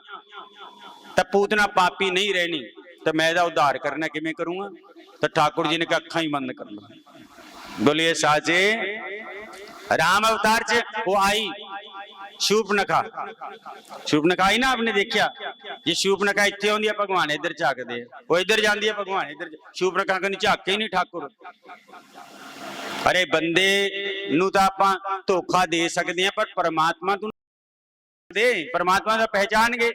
तो पूतना पापी नहीं रहनी, तो मैं इहदा उद्धार करना किवें करूंगा? तो ठाकुर जी ने कहा अखां ही बंद कर लो। बोलिए साचे राम अवतार च वो आई शूर्पणखा, शूर्पणखा आई ना, आपने देखा जे शूर्पणखा इत्थे आउंदी है भगवान इधर झाकदे, वो इधर जांदी है भगवान इधर। शूर्पणखा कने झाके ही नहीं ठाकुर। अरे बंदे नूं तां आपां धोखा दे सकदे हां, पर परमात्मा तूं दे, परमात्मा दा पहचान गए।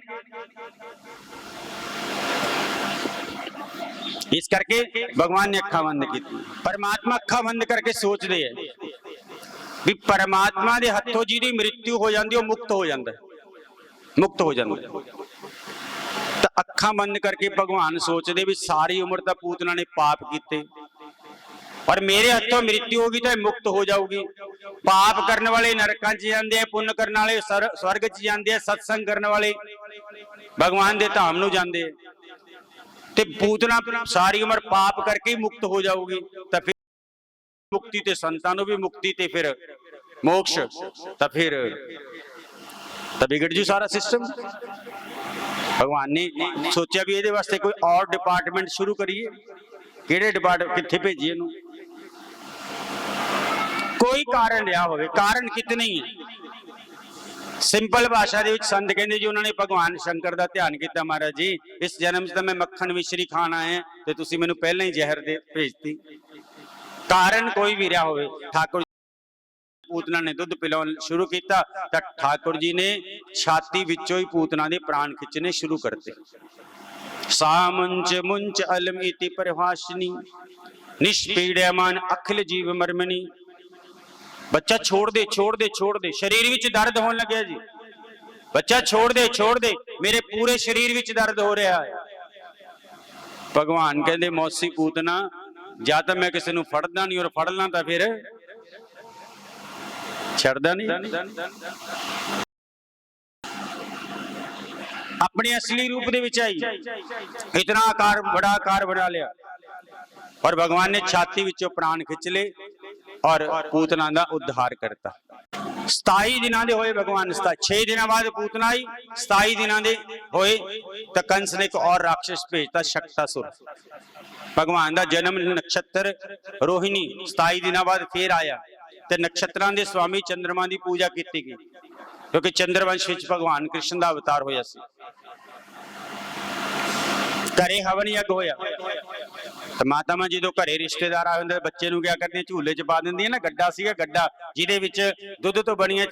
इस करके भगवान ने अखा बंद की। परमात्मा अखा बंद करके सोचते है भी परमात्मा के हथों जिहदी मृत्यु हो जाती, मुक्त हो जाता है, मुक्त हो जाता है। तो अखा बंद करके भगवान सोचते भी सारी उम्र तो पूतना ने पाप किए, और मेरे हथों मृत्यु होगी तो मुक्त हो जाऊगी। पाप करने वाले नरकां च जाते हैं, पुण्य करने वाले स्वर्ग च जाते हैं, सत्संग करने वाले भगवान के धाम नूं जाते हैं। ते पूतना सारी उम्र पाप करके ही मुक्त हो जाऊगी। तो फिर मुक्ति ते संतां नूं भी मुक्ति ते फिर मोक्ष, तो फिर तो बिगड़ जू सारा सिस्टम। भगवान ने सोचा भी ये वास्ते कोई और डिपार्टमेंट शुरू करिए। किहड़े डिपार्टमेंट कित्थे भेजिए नूं? कोई कारण रहा होवे, कारण कितने ही है। सिंपल भाषा दे विच संत कहंदे जी उन्होंने भगवान शंकर दा ध्यान किया, महाराज जी इस जन्म च मैं मक्खन मिश्री खाण आया ते तुसीं मैनूं पहले ही जहर दे भेजती। कारण कोई भी रहा होवे, ठाकुर पूतना ने दुध पिलाउण शुरू किया तो ठाकुर जी ने छाती विचों ही पूतना दे प्राण खिंचने शुरू करते। सामंच मुंच अलम इति परिभाषिनी निष्पीड्यमान अखिल जीव मर्मनी। बच्चा छोड़ दे छोड़ दे छोड़ दे, शरीर विच दर्द होने लगे जी। बच्चा छोड़ दे, मेरे पूरे शरीर विच दर्द हो रहा है। भगवान कहते मौसी पूतना या तो मैं किसी नूं फड़दा नहीं, और फड़ ला तो फिर छड़दा नहीं। अपने असली रूप दे विच आई, इतना आकार बड़ा आकार बना लिया, और भगवान ने छाती विचों प्राण खिंच ले और पूतना दा उद्धार करता। 27 दिनां दे होए भगवान, 6 दिनों बाद पूतना आई, 27 दिनां दे होए तो कंस ने एक और राक्षस भेजता, शक्तासुर। भगवान दा जन्म नक्षत्र रोहिणी 27 दिनों बाद फिर आया, ते नक्षत्रां दे स्वामी चंद्रमा की पूजा की गई, क्योंकि चंद्रवंश विच भगवान कृष्ण का अवतार होया सी। घरे हवन यज्ञ होया, तो माता मां जो घरे रिश्तेदार आए होंदे बच्चे नूं क्या करदी, झूले च पा दिंदी है ना। गड्ढा सीगा, गड्ढा जिहदे विच दुध तो बणियां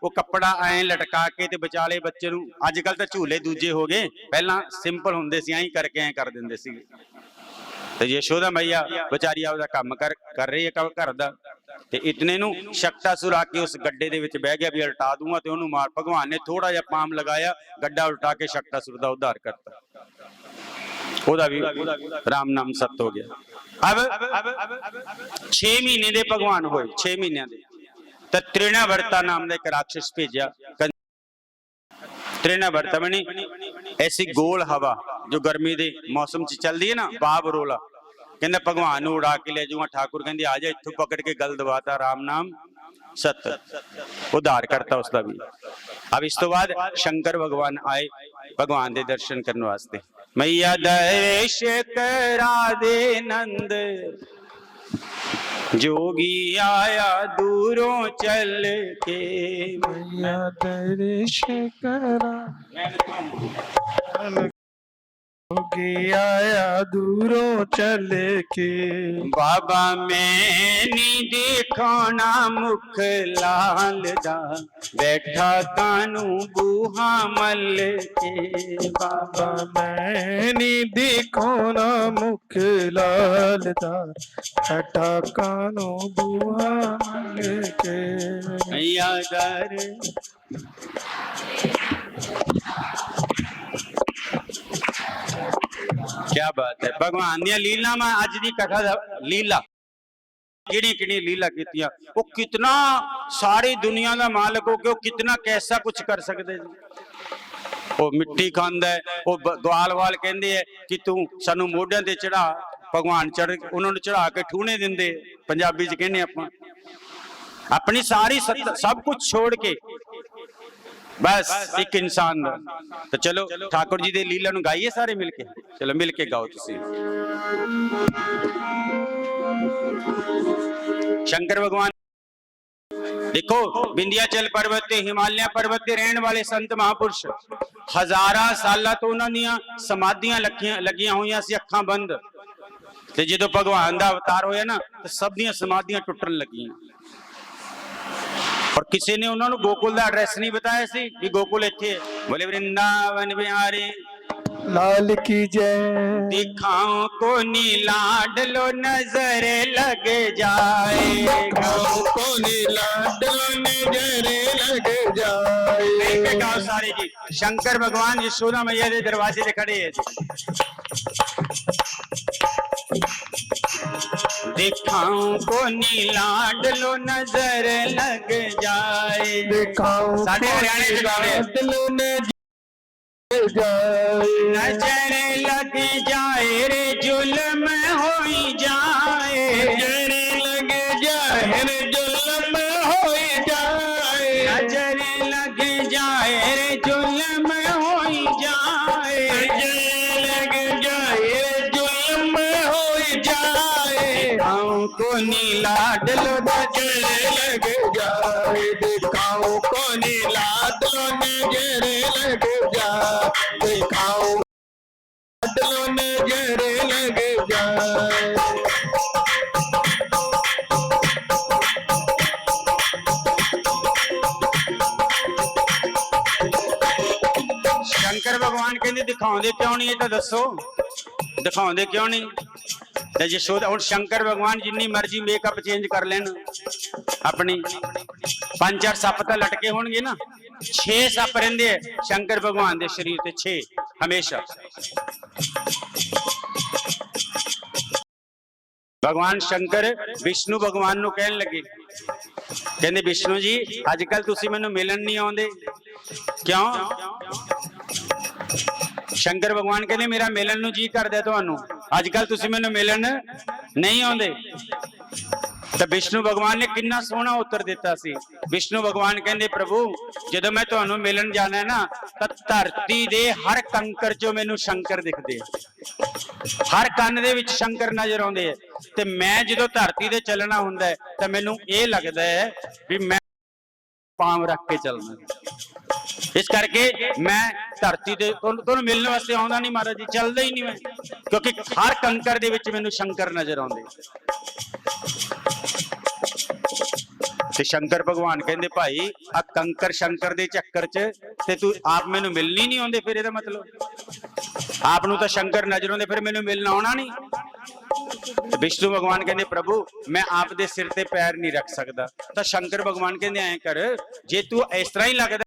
वो कपड़ा ऐ लटका के ते विचाले बच्चे नूं। अजकल तो झूले दूजे हो गए, पहला सिंपल हुंदे सी, ऐं करके ऐ कर दिंदे सी। ते यशोदा मैया बेचारी आपदा काम कर रही है घर दा, ते इतने नूं शक्तासुर आके उस गड्ढे दे विच बह गया भी उल्टा दूंगा ते ओनूं मार। भगवान ने थोड़ा जिहा पाम लगाया, गड्ढा उल्टा के शक्तासुर दा उद्धार करता, ओदा भी राम नाम सत्य हो गया। अब 6 महीने दे भगवान होए, 6 महीनों दे ते तृणावर्ता नाम दा एक राक्षस भेजा। तृणावर्ता बनी ऐसी गोल हवा जो गर्मी दे मौसम च चलदी है ना, बाब रोला। कहंदा भगवान नूं उड़ा के ले जाऊंगा। ठाकुर कहंदे आ जा, इत्थों पकड़ के गल दवाता, राम नाम सत्य, उद्धार करता उसका भी। अब इस तो बाद शंकर भगवान आए भगवान दे दर्शन करने वास्ते। मैया दर्श करा दे नंद, जोगी आया दूरों चल के। मैया दर्श करा, जोगी आया दूरों चल के। बाबा मैनी देखो ना मुख लाल दा, बैठा कानू बूहा मल के। बाबा मैनी देखो ना मुख लाल दा, बैठा कानू बुआ मल के। मैया दर क्या बात है। भगवान दियां लीला में अज दी कथा दा लीला किहड़ी लीला कीतियां। वो कितना सारी दुनिया का मालिक हो के वो कितना कैसा कुछ कर सकते जी। वो मिट्टी खांदा है, वो ग्वाल वाल कहंदे है कि तू सानू मोढियां ते चढ़ा। भगवान चढ़ उन्होंने चढ़ा के ठूने दिंदे, पंजाबी च कहने आपां। अपनी सारी सब कुछ छोड़ के बस एक इंसान दा। तो चलो ठाकुर जी दे लीला नूं गाइए सारे मिलके। चलो मिलके गाओ तुसीं। शंकर भगवान देखो, विंध्याचल पर्वत ते हिमालय पर्वत ते रहने वाले संत महापुरुष हजारां साल तो उन्हां दीयां समाधियां लगियां हुई सी, अखां बंद। ਤੇ ਜਦੋਂ ਭਗਵਾਨ ਦਾ ਅਵਤਾਰ ਹੋਇਆ ਨਾ ਤੇ ਸਭ ਦੀਆਂ ਸਮਾਧੀਆਂ ਟੁੱਟਣ ਲੱਗੀਆਂ। और किसी ने उन्होंने गोकुल का एड्रेस नहीं बताया सी कि गोकुल इत्थे है। बोले वृंदावन बिहारी लाल की जय। दिखाओ को नी लाडलो नजर लग जाए, दिखाओ को नी लाडलो नजर लग जाए। गाओ सारे जी। शंकर भगवान यशोदा मैया के दरवाजे से खड़े है। दिखाओ को नी लाडलो नजर लग जाए, दिखाओ साढ़े हरियाणे के गाने नजर लग जाए रे जुल्म होई जाए, नजर लग जाए रे जुल्म होई जाए, नजर लग जाए रे जुल्म होई जाए, नजर लग जाए रे जुल्म होई जाए। दिखाओ को नी लाडलो नजर लग जाए, दिखाओ को नी लाडलो नजर लग जाए, दिखाओ लाडलो नजर लग जाए। शंकर भगवान कहते दिखाते क्यों नहीं, तो दसो दिखाते क्यों नहीं। ते यशोदा हुण शंकर भगवान जिन्नी मर्जी मेकअप चेंज कर लेन अपनी, 5-4 सप तो लटके होणगे ना, 6 सप रहिंदे शंकर भगवान दे शरीर ते, 6 हमेशा। भगवान शंकर विष्णु भगवान नूं कहन लगे, कहंदे विष्णु जी अजकल तुसीं मैनूं मिलन नहीं आउंदे क्यों। शंकर भगवान कहते मेरा मिलन नूं जी करदा तुहानूं, अजकल तुसीं मैनूं मिलन नहीं आउंदे। तो विष्णु भगवान ने कितना सोहना उत्तर दिता सी। विष्णु भगवान कहते प्रभु जदों मैं तुहानूं मिलन जाना है ना, तो धरती दे हर कंकर चों मैनूं शंकर दिखदे, हर कंन दे विच शंकर नजर आउंदे है। ते मैं जदों धरती ते चलना हुंदा है तो मैनूं इह लगदा है भी मैं पांव रख के चलना, इस करके मैं धरती ते तुहानूं मिलने वास्ते आउंदा नहीं महाराज जी, चलदा ही नहीं मैं, क्योंकि हर कंकर दे विच मैनूं शंकर नजर आउंदे। ते शंकर भगवान कहंदे भाई आ कंकर शंकर दे चक्कर च ते तू आप मैनूं मिलनी नहीं आउंदे, फिर इहदा मतलब आप नूं तां शंकर नजर आउंदे, फिर मैनूं मिलना आउणा नहीं। विष्णु भगवान कहते प्रभु मैं आप दे सिर ते पैर नहीं रख सकता। तो शंकर भगवान कहते ऐ कर, जे तू इस तरह ही लगदा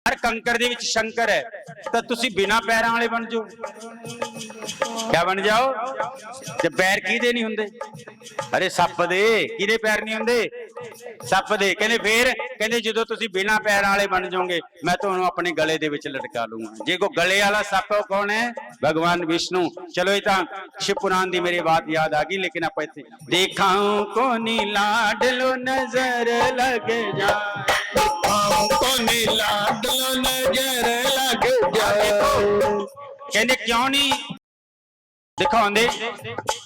हर कंकर दे विच शंकर है तो तुसी बिना पैरां वाले बन जाओ। क्या बन जाओ? ते पैर किहदे नहीं हुंदे? अरे सप दे किहदे पैर नहीं हुंदे? सप दे। कहंदे फिर कहंदे जदों तुसी बिना पैरां वाले बन जाओगे मैं तुहानूं अपने गले दे विच लटका लूंगा। जे कोई गले वाला सप है कौन है? भगवान विष्णु। चलो ये तां शिव पुराण दी मेरी बात याद आ गई, लेकिन आप इत्थे दिखाऊं कोनी लाडलो नजर लग जा, को नी लाडलो नजर लग जाए। कहंदे क्यों नहीं दिखाउंदे?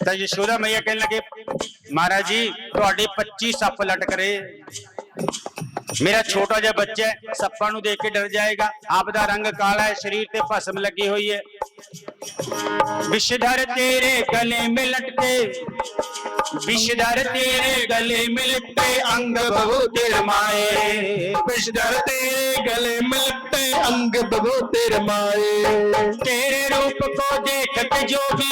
तो यशोदा मैया कहने लगे महाराज जी तुहाडे 25 सप लटक रहे, मेरा छोटा जा बच्चा है सप्पां नूं देख के डर जाएगा, आपदा रंग काला है, शरीर ते भस्म लगी हुई है, विषधर तेरे गले में लटके, विषधर तेरे गले में लटके अंग बहुत रमाए, विषधर तेरे गले में लटके अंग बहुत रमाए। तेरे रूप को देख के जोगी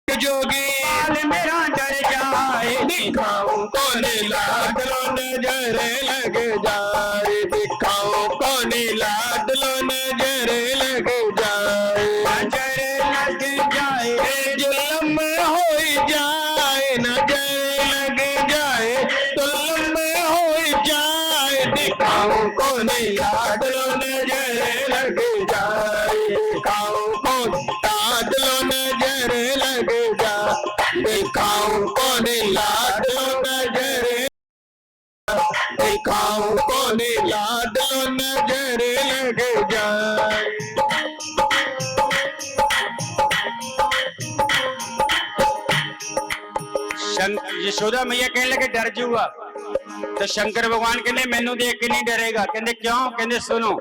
जोगी बाल मेरा डर जाए, दिखाओ कौन लाडलो नजर लग जाए, दिखाओ कौन लाडलो नजर लग जाए, नजर लग जाए जुल्म हो जाए, नजर लग जाए जुल्म हो जाए, दिखाओ कौन लाडलो नजर लग जाए, दिखाओ कौन लाडलो नजर लग जाए, दिखाओ कौन लाडलो नजर, दिखाओ कौन लाडलो नजर लग जाए। यशोदा मैया कहने लगे डर जुआ, तो शंकर भगवान कहने मैनू देख के नहीं डरेगा। कहते क्यों? कहते सुनो,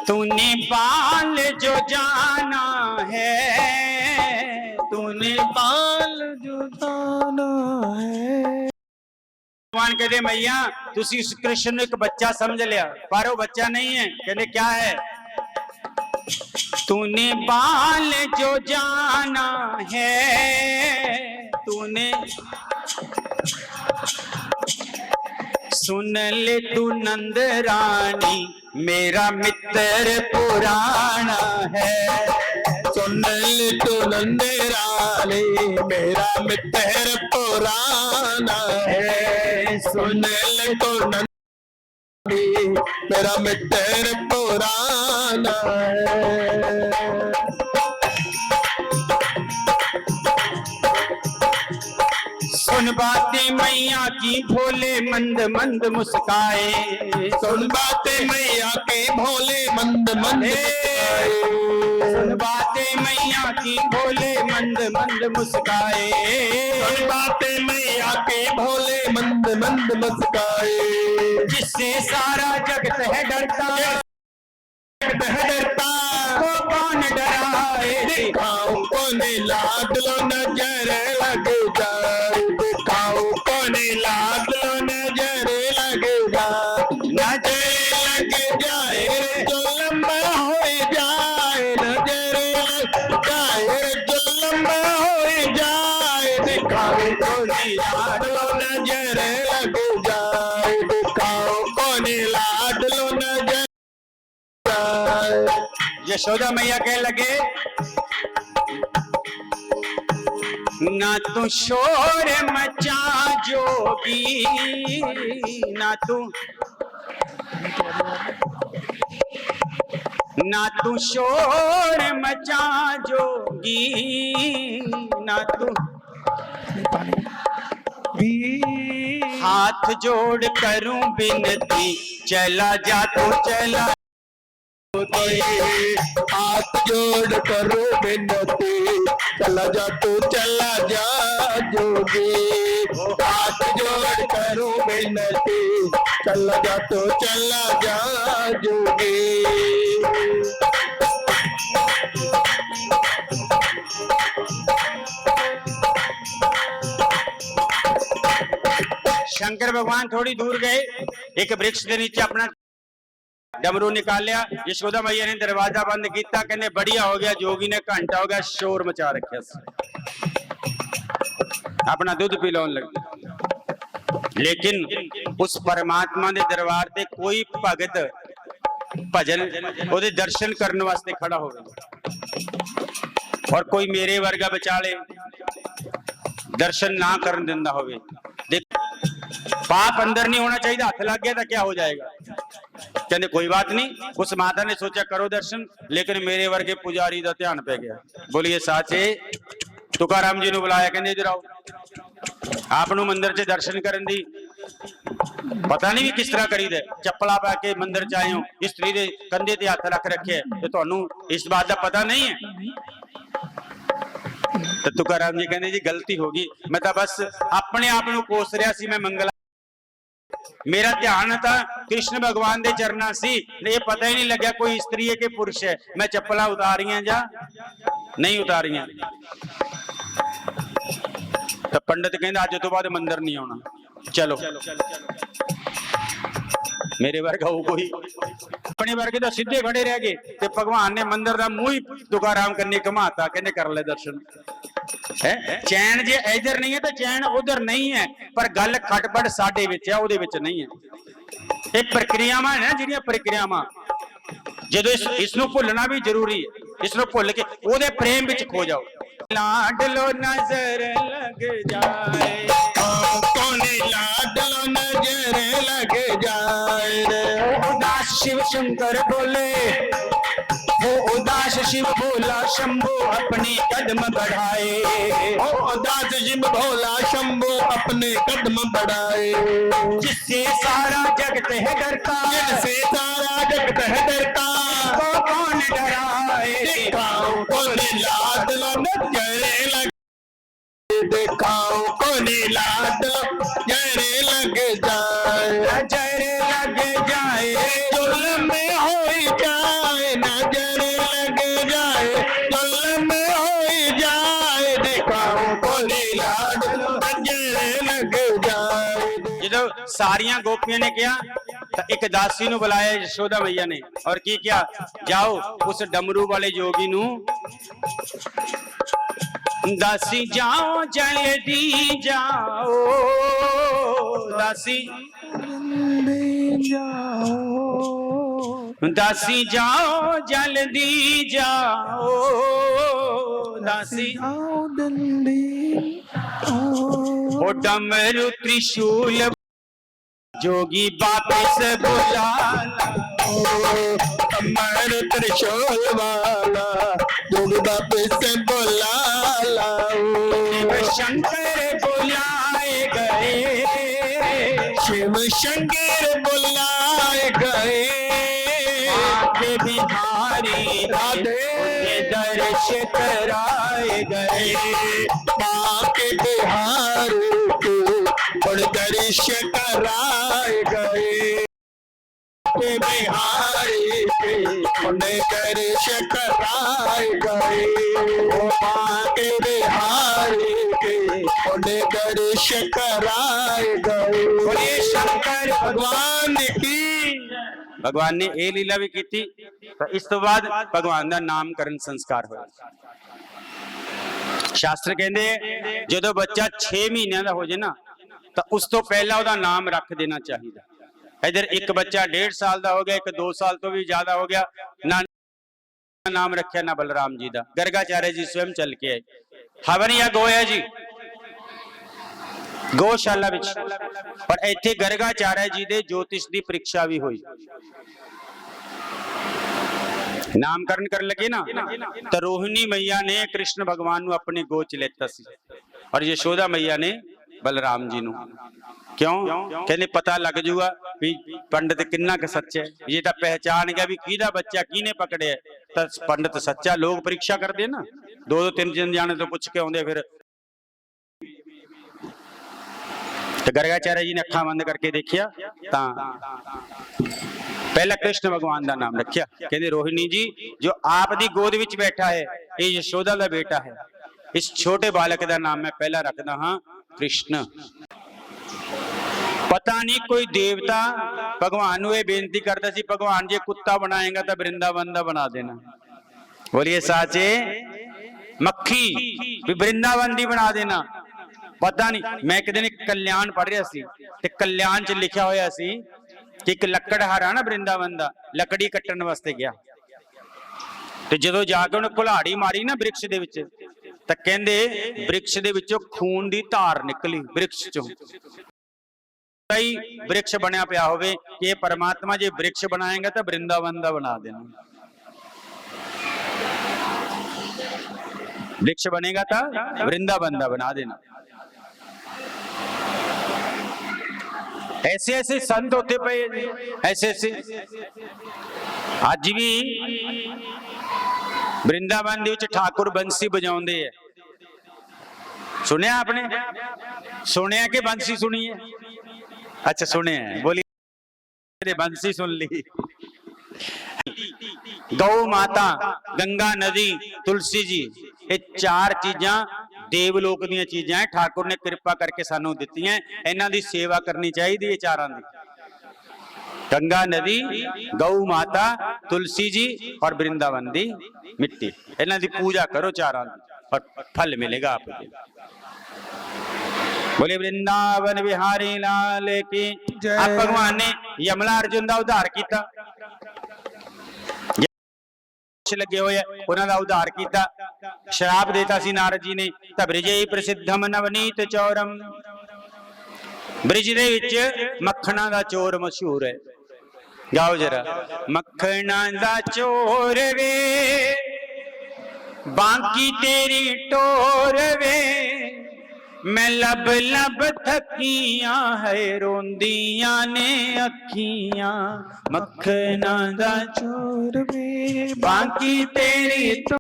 तूने बाल जो जाना है तूने बाल जुटाना है। भगवान कहते मैया तुसी उस कृष्ण ਨੂੰ ਇੱਕ ਬੱਚਾ ਸਮਝ ਲਿਆ पर वो बच्चा नहीं है। कहते क्या है? तूने बाल जो जाना है, तूने सुन ले तू नंद रानी मेरा मित्र पुराना है। सुन ले तू नंद रानी मेरा मित्र पुराना है। सुन ले तू नंद मेरा मित्र पुराना है। सुन बातें मैया की भोले मंद मंद मुस्काए। सुन बातें मैया के भोले मंद मंद मुस्काए। सुन बातें मैया की भोले मंद मंद मुस्काए। सुन बातें मैया के भोले मंद मंद मुस्काए। जिससे सारा जगत है डरता, डरता को कौन डराए। दिखाओ कौन लाडलो नजर लग जाए। दिखाओ कौन लाडलो नजर लग जाए। नजर लग जाए जो लंबा हो जाए। नजर लग जाए जो लंबा हो जाए। दिखाओ कौन लाडलो नजर लग जाए। दिखाओ कौन लाडलो नजर जाए। यशोदा मैया कह लगे ना तू शोर मचा जोगी, ना तू शोर मचा जोगी, ना तू हाथ जोड़ करूं बिनती चला जा तू चला। हाथ जोड़ करो बिनती चला जा तू चला जा जोगी। हाथ जोड़ करो बिनती चला जा तू चला जा जोगी। शंकर भगवान थोड़ी दूर गए, एक वृक्ष के नीचे अपना डमरू निकाल लिया। यशोदा मैया ने दरवाजा बंद किया, कहने बढ़िया हो गया, जोगी ने घंटा हो गया शोर मचा रखे, अपना दूध पिलाउन लगे। लेकिन उस परमात्मा के दरबार से कोई भगत भजन ओदे दर्शन करने वास्ते खड़ा हो और कोई मेरे वर्गा विचाले दर्शन ना करन दिंदा होवे। देख पाप अंदर नहीं होना चाहिए, हाथ लग गया तो क्या हो जाएगा। कहते कोई बात नहीं, उस माता ने सोचा करो दर्शन, लेकिन मेरे वर्गे पुजारी का ध्यान पै गया। बोलिए साचे तुकाराम जी ने बुलाया, कहते इधर आओ, आपनू मंदिर च दर्शन करन दी पता नहीं भी किस तरह करी दे। चप्पला पा के मंदिर च आए हो, स्त्री दे कंधे ते हथ रख रखे ते तुहानू इस बात का पता नहीं है। तो तुकाराम जी कहते जी गलती होगी, मैं तो बस अपने आप को कोस रहा सी, मैं मंगला मेरा ध्यान था कृष्ण भगवान के चरणा सी, ये पता ही नहीं लग्या कोई स्त्री है कि पुरुष है। मैं चप्पला उतारियां जा नहीं उतारियां। तो पंडित कहते अज तो बाद मंदिर नहीं आना, चलो। मेरे वर्ग हो कोई अपने वर्गे तो सीधे खड़े रह गए, तो भगवान ने मंदिर का मुंह ही तुकाराम करने घुमाता, कहने कर ले दर्शन। है चैन जे इधर नहीं है तो चैन उधर नहीं है, पर गल खटपट साडे विच है, उहदे विच नहीं है। ये प्रक्रियावां है ना, जिहड़ियां प्रक्रियावां जदों इसनूं भुलना भी जरूरी है, इसनूं भुल के उहदे प्रेम विच खो जाओ। लाडलो नजर लग जाए, कोने लाडलो नजर लग जाए। उदास शिव शंकर बोले, वो उदास शिव भोला शंभू अपने कदम बढ़ाए। ओ उदास शिव भोला शंभू अपने कदम बढ़ाए। जिससे सारा जगत है डरता, जिससे सारा जगत है डरता, तो कौन डराए। दिखाओ कोने लाडलो नजर लग, दिखाओ कोने लाडलो नजर लग जाए। नजर लग जाए, जुल्म में हो जाए, नजर लग जाए, जुल्म में हो जाए। सारिया गोपियां ने क्या, तो एक दासी नु बुलाया यशोदा मैया ने, और की क्या, जाओ उस डमरू वाले जोगी नु, दासी जाओ जल्दी जाओ, दासी दासी जाओ जल्दी जाओ, दासी ओ डमरू त्रिशूल जोगी वापस बुला, डमरू त्रिशूल वाला जोगी वापस बुला लाओ, शंकर बुलाए गए, शिव शंकर बुलाए गए, आके बिहारी राधे दर्श कराए गए, पाके बिहार के बड़ दर्श कराए गए, बिहारी के बड़ दर्श कराए गए, पाके बिहारी के बड़ दर्श कराए गए। बोलिए शंकर भगवान की भगवान ने ये लीला भी की थी। तो इस तो बाद भगवान का नामकरण संस्कार होया। शास्त्र कहते जो बच्चा 6 महीनों का हो जाए ना, तो उस तो पहला उसका नाम रख देना चाहिए। इधर एक बच्चा 1.5 साल का हो गया, एक 2 साल तो भी ज्यादा हो गया, ना नाम रखा ना बलराम जी का, गर्गाचार्य जी स्वयं चल के आए। हवन या गोया जी गौशाला विच, पर इत्थे गर्गाचार्य जी दे ज्योतिष की परीक्षा भी हुई। नामकरण कर लगे ना, तो रोहिणी मैया ने कृष्ण भगवान को अपने गो च लेता सी, और यशोदा मैया ने बलराम जी नु। क्यों कहने पता लग जूगा भी पंडित किन्ना क सच्चा है, ये तो पहचान गया भी किदा बच्चा किने पकड़े है, तो पंडित सच्चा। लोग परीक्षा करते ना, 2-2 3 जाने तो पूछ के आउंदे, फिर तो गर्गाचार्य जी ने अखा बंद करके देखिया, पहला कृष्ण भगवान का नाम रखिया। कहते रोहिणी जी जो आप दी गोद विच बैठा है ये यशोदा का बेटा है, इस छोटे बालक का नाम मैं पहला रखदा हाँ कृष्ण। पता नहीं कोई देवता भगवान को बेनती करता सी, भगवान जी कुत्ता बनाएगा तो वृंदावन दा बना देना। बोलिए साचे मक्खी भी वृंदावन दी बना देना। पता नहीं, मैं एक दिन कल्याण पढ़ रहा सी, ते कल्याण च लिखा होया सी कि एक लकड़हारा ना वृंदावन दा, लकड़ी कट्टन वास्ते गया, ते जदों जाके उन्हें कुल्हाड़ी मारी ना वृक्ष दे विच, तां कहंदे वृक्ष दे विचों खून दी धार निकली वृक्ष चों। वृक्ष बनया पिया होवे कि ये परमात्मा जे वृक्ष बनाएगा तो वृंदावन दा बना देना। वृक्ष बनेगा तो वृंदावन दा बना देना। ऐसे ऐसे संत होते पे, ऐसे ऐसे आज भी वृंदावन दे विच ठाकुर बंसी बजाउंदे है। सुनिया आपने? सुनिया कि बंसी सुनी है? अच्छा सुने हैं, बोलिए बंसी सुन ली। गौ माता, गंगा नदी, तुलसी जी, ये 4 चीजा देवलोक दी चीजा है, ठाकुर ने कृपा करके सानू दित्ती हैं। इन्हां दी सेवा करनी चाहिए, 4 दी। गंगा नदी, गौ माता, तुलसी जी और वृंदावन दी मिट्टी, इन्हां दी पूजा करो 4 दी और फल मिलेगा आपको। बोले वृंदावन बिहारी लाल की जय। आप भगवान ने यमला अर्जुन का उद्धार किया, लगे हुए उन्होंने उद्धार किया। शराब देता सी नारद जी ने, तब ब्रिजे प्रसिद्धम नवनीत चौरम, ब्रिज दे विच मक्खणा दा चोर मशहूर है। गाओ जरा। मक्खणा दा चोर वे बांकी तेरी टोर वे, मैं लब लब थकियां है रोंदियां ने अखियां। मक्खना दा चोर वे बांकी तेरी तो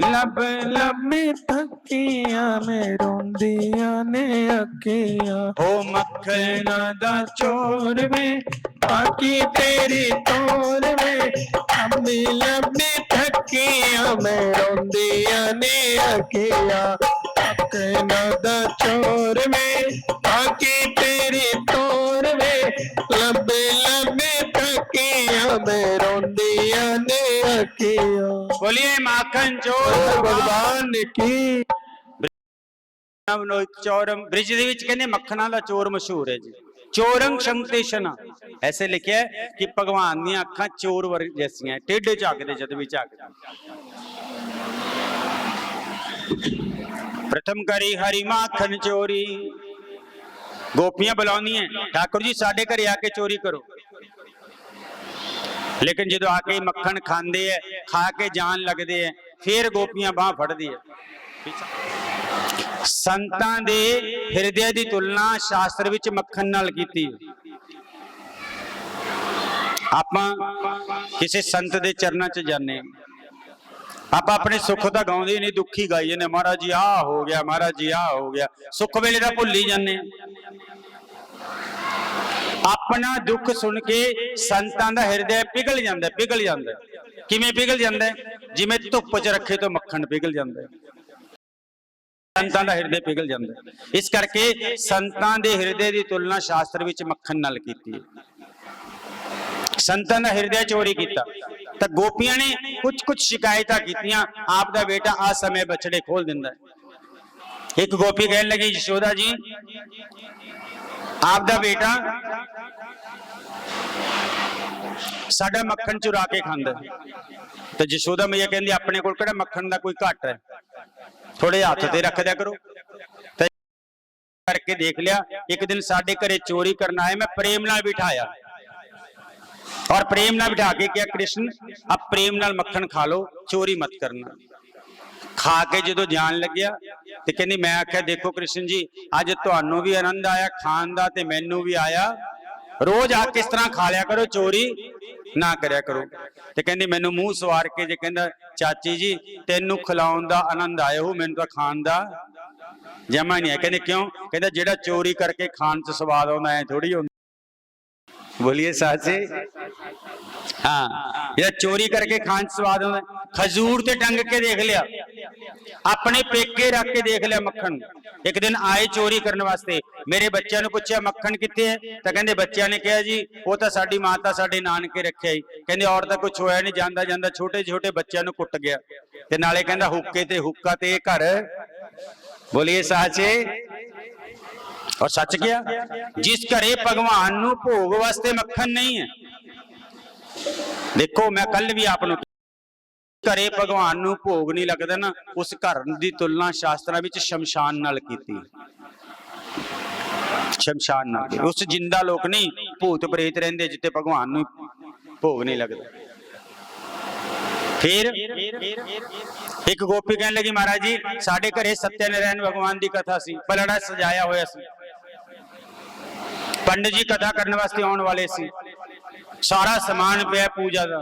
लब लब में थकियां मैं रोंदियां ने अखियां। ओ मक्खना दा चोर वे बांकी तेरी तोर वे, लम्बी लम्बी थकियां मैं रोंदियां ने अखियां। मक्खना दा चोर वे बांकी तेरी तो गोपियां ने आखिया बोलिए माखन चोर भगवान की चौरम ब्रिज ਦੇ ਵਿੱਚ ਕਹਿੰਦੇ ਮੱਖਣਾ ਦਾ ਚੋਰ ਮਸ਼ਹੂਰ ਹੈ ਜੀ। ਚੋਰੰ ਸ਼ੰਕਤੇਸ਼ਨ ਐਸੇ ਲਿਖਿਆ ਹੈ ਕਿ ਭਗਵਾਨ ਦੀਆਂ ਅੱਖਾਂ ਚੋਰ ਵਰਗ ਜੈਸੀਆਂ ਟੇਢੇ ਝਾਕਦੇ ਜਦ ਵੀ ਝਾਕਦੇ। ਪ੍ਰਥਮ ਕਰੀ ਹਰੀ ਮਾਖਨ ਚੋਰੀ ਗੋਪੀਆਂ ਬੁਲਾਉਂਦੀਆਂ ਠਾकुर जी ਸਾਡੇ ਘਰੇ ਆ ਕੇ ਚੋਰੀ ਕਰੋ। ਲੇਕਿਨ ਜਦੋਂ ਆ ਕੇ ਮੱਖਣ ਖਾਂਦੇ ਐ ਖਾ ਕੇ ਜਾਨ ਲੱਗਦੇ ਐ ਫਿਰ ਗੋਪੀਆਂ ਬਾਹ ਫੜਦੀ ਐ। ਸੰਤਾਂ ਦੇ ਹਿਰਦੇ ਦੀ ਤੁਲਨਾ ਸ਼ਾਸਤਰ ਵਿੱਚ ਮੱਖਣ ਨਾਲ ਕੀਤੀ ਆਪਾਂ ਕਿਸੇ ਸੰਤ ਦੇ ਚਰਨਾਂ 'ਚ ਜਾਂਦੇ ਆਪਾਂ ਆਪਣੇ ਸੁੱਖ ਤਾਂ ਗਾਉਂਦੇ ਨਹੀਂ ਦੁੱਖੀ ਗਾਈਏ ਨੇ ਮਹਾਰਾਜ ਜੀ ਆਹ ਹੋ ਗਿਆ ਮਹਾਰਾਜ ਜੀ ਆਹ ਹੋ ਗਿਆ ਸੁੱਖ ਵੇਲੇ ਦਾ ਭੁੱਲ ਹੀ ਜਾਂਦੇ ਆਪਣਾ ਦੁੱਖ ਸੁਣ ਕੇ ਸੰਤਾਂ ਦਾ ਹਿਰਦੇ ਪਿਘਲ ਜਾਂਦਾ ਕਿਵੇਂ ਪਿਘਲ ਜਾਂਦਾ ਜਿਵੇਂ ਧੁੱਪ 'ਚ ਰੱਖੇ ਤੋਂ ਮੱਖਣ ਪਿਘਲ ਜਾਂਦਾ ਸੰਤਾਂ ਦਾ ਹਿਰਦੇ ਪਿਘਲ ਜਾਂਦਾ। ਇਸ ਕਰਕੇ ਸੰਤਾਂ ਦੇ ਹਿਰਦੇ ਦੀ ਤੁਲਨਾ ਸ਼ਾਸਤਰ ਵਿੱਚ ਮੱਖਣ ਨਾਲ ਕੀਤੀ ਹੈ। ਸੰਤਾਂ ਦਾ ਹਿਰਦੇ ਚੋਰੀ ਕੀਤਾ ਤਾਂ ਗੋਪੀਆਂ ਨੇ ਕੁਝ ਸ਼ਿਕਾਇਤਾਂ ਕੀਤੀਆਂ ਆਪ ਦਾ ਬੇਟਾ ਆ ਸਮੇਂ ਬਛੜੇ ਖੋਲ ਦਿੰਦਾ ਹੈ। ਇੱਕ ਗੋਪੀ ਕਹਿਣ ਲੱਗੀ ਯਸ਼ੋਦਾ ਜੀ ਆਪ ਦਾ ਬੇਟਾ ਸਾਡਾ ਮੱਖਣ ਚੁਰਾ ਕੇ ਖਾਂਦਾ ਤੇ ਯਸ਼ੋਦਾ ਮਈਆ ਕਹਿੰਦੀ ਆਪਣੇ ਕੋਲ ਕਿਹੜਾ ਮੱਖਣ ਦਾ ਕੋਈ ਘੱਟ ਹੈ ਥੋੜੇ ਹੱਥ ਤੇ ਰੱਖ ਦਿਆ ਕਰੋ। ਤੇ ਕਰਕੇ ਦੇਖ ਲਿਆ ਇੱਕ ਦਿਨ ਸਾਡੇ ਘਰੇ ਚੋਰੀ ਕਰਨ ਆਏ ਮੈਂ ਪ੍ਰੇਮ ਨਾਲ ਬਿਠਾਇਆ और प्रेम ना बिठा के क्या कृष्ण अब प्रेम नाल मक्खन खा लो चोरी मत करना। खा के जो जान लग्या ते कहनी मैं आख्या देखो कृष्ण जी अज तुहानू भी आनंद आया खान दा ते मैनू भी आया रोज आ किस तरह खा लिया करो चोरी ना करया करो। ते कहंदी मैनू मूंह सवार के जे कहंदा चाची जी तेनू खिलाउण दा आनंद आया हो मैनू तां खान दा जमा नहीं है। कहंदे क्यों कहंदा जेड़ा चोरी करके खान च स्वाद आउंदा ऐ थोड़ी हुंदा। बोलिए साचे हाँ ये चोरी करके खान स्वाद होता खजूर ते टंग के देख लिया अपने पेके रख के देख लिया मक्खन। एक दिन आए चोरी करने वास्ते मेरे बच्चों ने पूछा मक्खन कित्थे है तो कहंदे बच्चों ने कहा जी वो तो साडी माता साडे नानके रखे ही कहंदे और तो कुछ होया नहीं जांदा जांदा छोटे छोटे बच्चों ने कुट गया ते नाले कहंदा हुक्के ते हुक्का ते घर। बोलिए साचे और सच क्या जिस घरे भगवान नू भोग वास्ते मक्खन नहीं है। देखो मैं कल भी आप घरे भगवान नू भोग नहीं लगता ना उस घर की तुलना शास्त्रां विच शमशान नाल कीती। शमशान नाल उस जिंदा लोक नहीं भूत प्रेत रहिंदे जिथे भगवान नू भोग नहीं लगता। फिर एक गोपी कहने लगी महाराज जी साडे घरे सत्यनारायण भगवान की कथा सी पलड़ा सजाया होया सी पंडित जी कथा करने वास्ते आने वाले सी सारा समान पिया पूजा का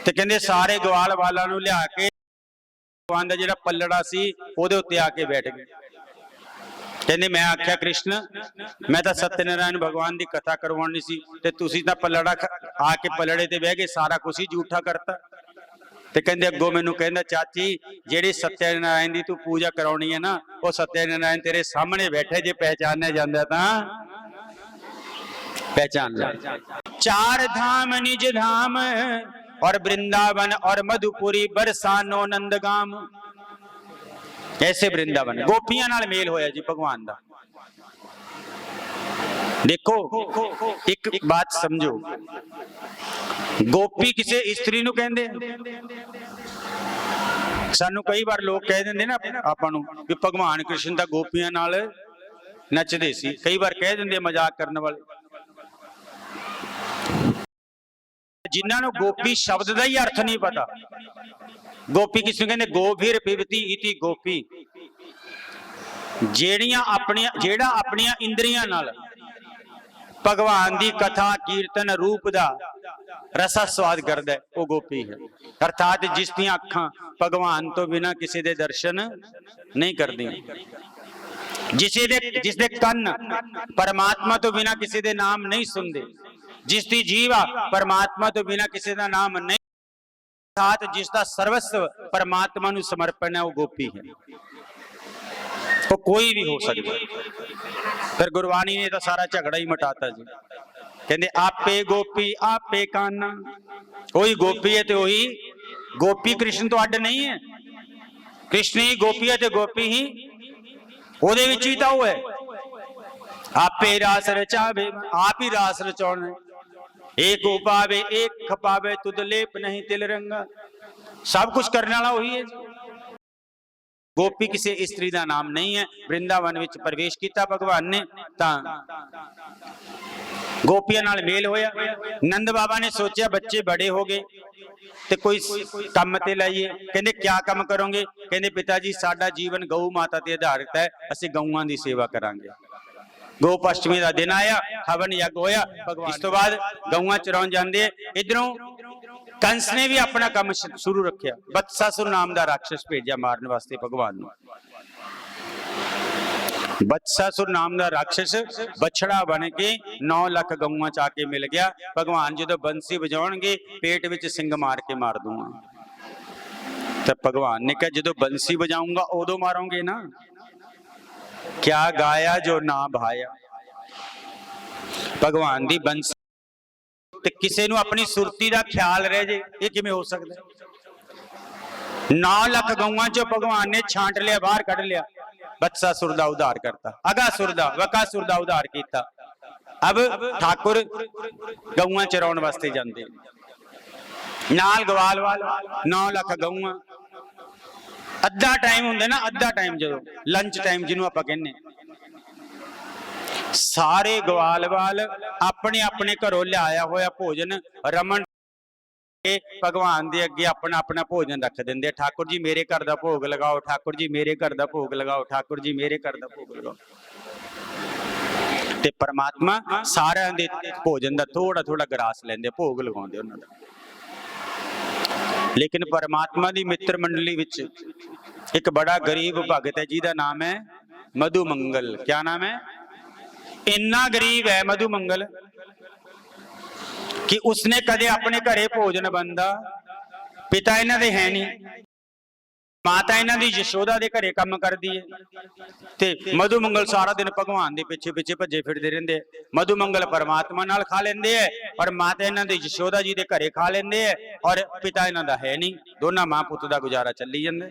ते कहंदे सारे ग्वाल वाला नू लिया के भगवान दा जिहड़ा पलड़ा सी ओदे उत्ते आके बैठ गए। कहंदे मैं आख्या कृष्ण मैं तां सत्यनारायण भगवान की कथा करवानी सी ते तुसीं तां पलड़ा आके पलड़े ते बह गए सारा कुछ ही झूठा करता। ते कहंदे अगों मैनू कहंदा चाची जेड़ी सत्यनारायण दी तू पूजा कराउणी है ना वो सत्यनारायण तेरे सामने बैठे जे पहचानया जांदा तां पहचान ले। चार धाम निज धाम और वृंदावन और मधुपुरी बरसानो नंदगाम ऐसे वृंदावन गोपियां नाल मेल होया जी भगवान दा। देखो एक बात समझो गोपी किसी स्त्री नू कहंदे सानू कई बार लोग कह देंदे ना आपां नू कि भगवान कृष्ण दा गोपियां नाल नचदे सी कई बार कह देंदे मजाक करने वाले जिन्हां नू गोपी शब्द का ही अर्थ नहीं पता। गोपी किस कहते गोभीर पिबती इति गोपी जेड़ा अपनिया इंद्रियां नाल भगवान की कथा कीर्तन रूप दा रसा स्वाद करदा है वो गोपी है। अर्थात जिस दी अखां भगवान तो बिना किसी दे दर्शन नहीं करदी जिस दे कन परमात्मा तो बिना किसी दे नाम नहीं सुनते जिसकी जीवा परमात्मा तो बिना किसी का नाम नहीं साथ जिसका सर्वस्व परमात्मा नू समर्पण है वो गोपी है। वो कोई भी हो सकता फिर गुरबाणी ने तो सारा झगड़ा ही मिटाता जी कहते आपे गोपी आपे काना, वही गोपी है तो वही गोपी, कृष्ण तो अड नहीं है, कृष्ण ही गोपी है तो गोपी ही ਉਹਦੇ ਵਿੱਚ ਹੀ ਤਾਂ ਉਹ ਹੈ। आपे रास रचावे, आप ही रास रचाਉਣਾ है। एक उपावे एक खपावे तुद लेप नहीं तिल रंगा, सब कुछ करने वाला वही है। गोपी किसी स्त्री का नाम नहीं है। वृंदावन विच प्रवेश किया भगवान ने तां गोपियां नाल मेल होया। नंद बाबा ने सोचा बच्चे बड़े हो गए ते कोई काम ते लाइए। कहंदे क्या काम करोगे? कहंदे पिता जी साडा जीवन गऊ माता ते आधारित है, असीं गऊआं दी सेवा करांगे। गोपाष्टमी का दिन आया, हवन यज्ञ होया, इस तो बाद गऊआं चराउण जांदे। इधरों कंस ने भी अपना काम शुरू रखिया। बत्सासुर नाम का राक्षस भेजा मारने वास्ते भगवान नूं। बत्सासुर नाम का राक्षस बछड़ा बन के 9 लाख गऊआं च आके मिल गया। भगवान जो बंसी बजाउणगे पेट विच सिंग मार के मार दूंगा। तो भगवान ने कहा जो बंसी बजाऊंगा उदों मारोगे ना, क्या गाया जो ना भाया। भगवान दी बंसी ते किसी नूं अपनी सुरती दा ख्याल रह जे, ये किवें हो सकदा? 9 लाख गऊआं चों भगवान ने छांट लिया, बाहर कढ लिया। बत्सासुर दा उद्धार करता, अगासुर दा वकासुर दा उद्धार कीता। अब ठाकुर गऊआं चराउण वास्ते जांदे, नाल गवाल वाल 9 लाख गऊआं। अद्धा टाइम हुंदा ना, अद्धा टाइम जो लंच टाइम जिन्हों आपां कहने, सारे गवाल वाल अपने अपने घरों लिया होया भोजन रमन के भगवान दे अगे अपना अपना भोजन रख देंगे। ठाकुर जी मेरे घर का भोग लगाओ, ठाकुर जी मेरे घर का भोग लगाओ, ठाकुर जी मेरे घर का भोग लगाओ। ते परमात्मा सारे दे भोजन का थोड़ा थोड़ा ग्रास लेंदे, भोग लगाउंदे उन्हां दा। लेकिन परमात्मा दी मित्र मंडली विच एक बड़ा गरीब भगत है जिहदा नाम है मधु मंगल। क्या नाम है? इन्ना गरीब है मधु मंगल कि उसने कदे अपने घरे भोजन बनदा, पिता इन्हां दे है नहीं, माता इन्हां दी यशोदा दे घरे काम करदी है, ते मधु मंगल सारा दिन भगवान दे पिछे पिछे भजे फिरदे रहिंदे। मधु मंगल परमात्मा नाल खा लेंदे है और माता इन्हां दे यशोदा जी दे घरे खा लेंदे है, और पिता इन्हां दा है नहीं। दोनों मां पुत दा गुजारा चली जांदा।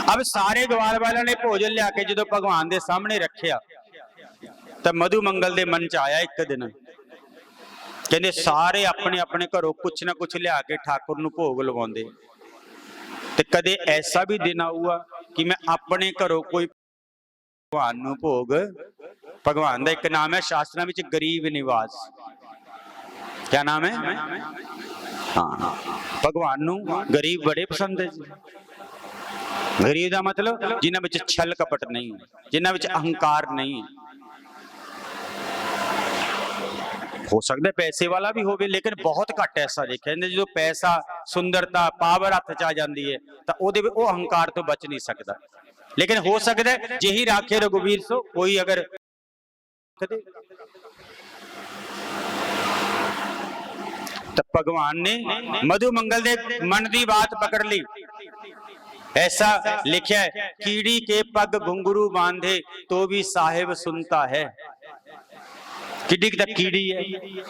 अब सारे गवाल वालों ने भोजन लिया के जो भगवान दे सामने रखिया, तो मधु मंगल दे मन च आया एक दिन, कहते सारे अपने अपने घरों कुछ ना कुछ लिया के ठाकुर नूं भोग लवाउंदे, ते कदे ऐसा भी दिन आऊगा कि मैं अपने घरों कोई भगवान नूं भोग। भगवान दा एक नाम है शास्त्रां विच गरीब निवास। क्या नाम है? हाँ, भगवान नूं गरीब बड़े पसंद है जी। गरीब का मतलब जिन्हां विच छल कपट नहीं, जिन्हां विच अहंकार नहीं। हो सकता है पैसे वाला भी होवे, लेकिन बहुत घट ऐसा देखा जो पैसा सुंदरता पावर हथ च आ जाती है तो वो अहंकार तो बच नहीं सकता। लेकिन हो सकता है जेही राखे रघुवीर सो कोई अगर तो भगवान ने मधु मंगल दे मन की बात पकड़ ली। ऐसा लिखा है, कीड़ी के पग घुंघरू बांधे तो भी साहिब सुनता है। किड्डी तक कीड़ी है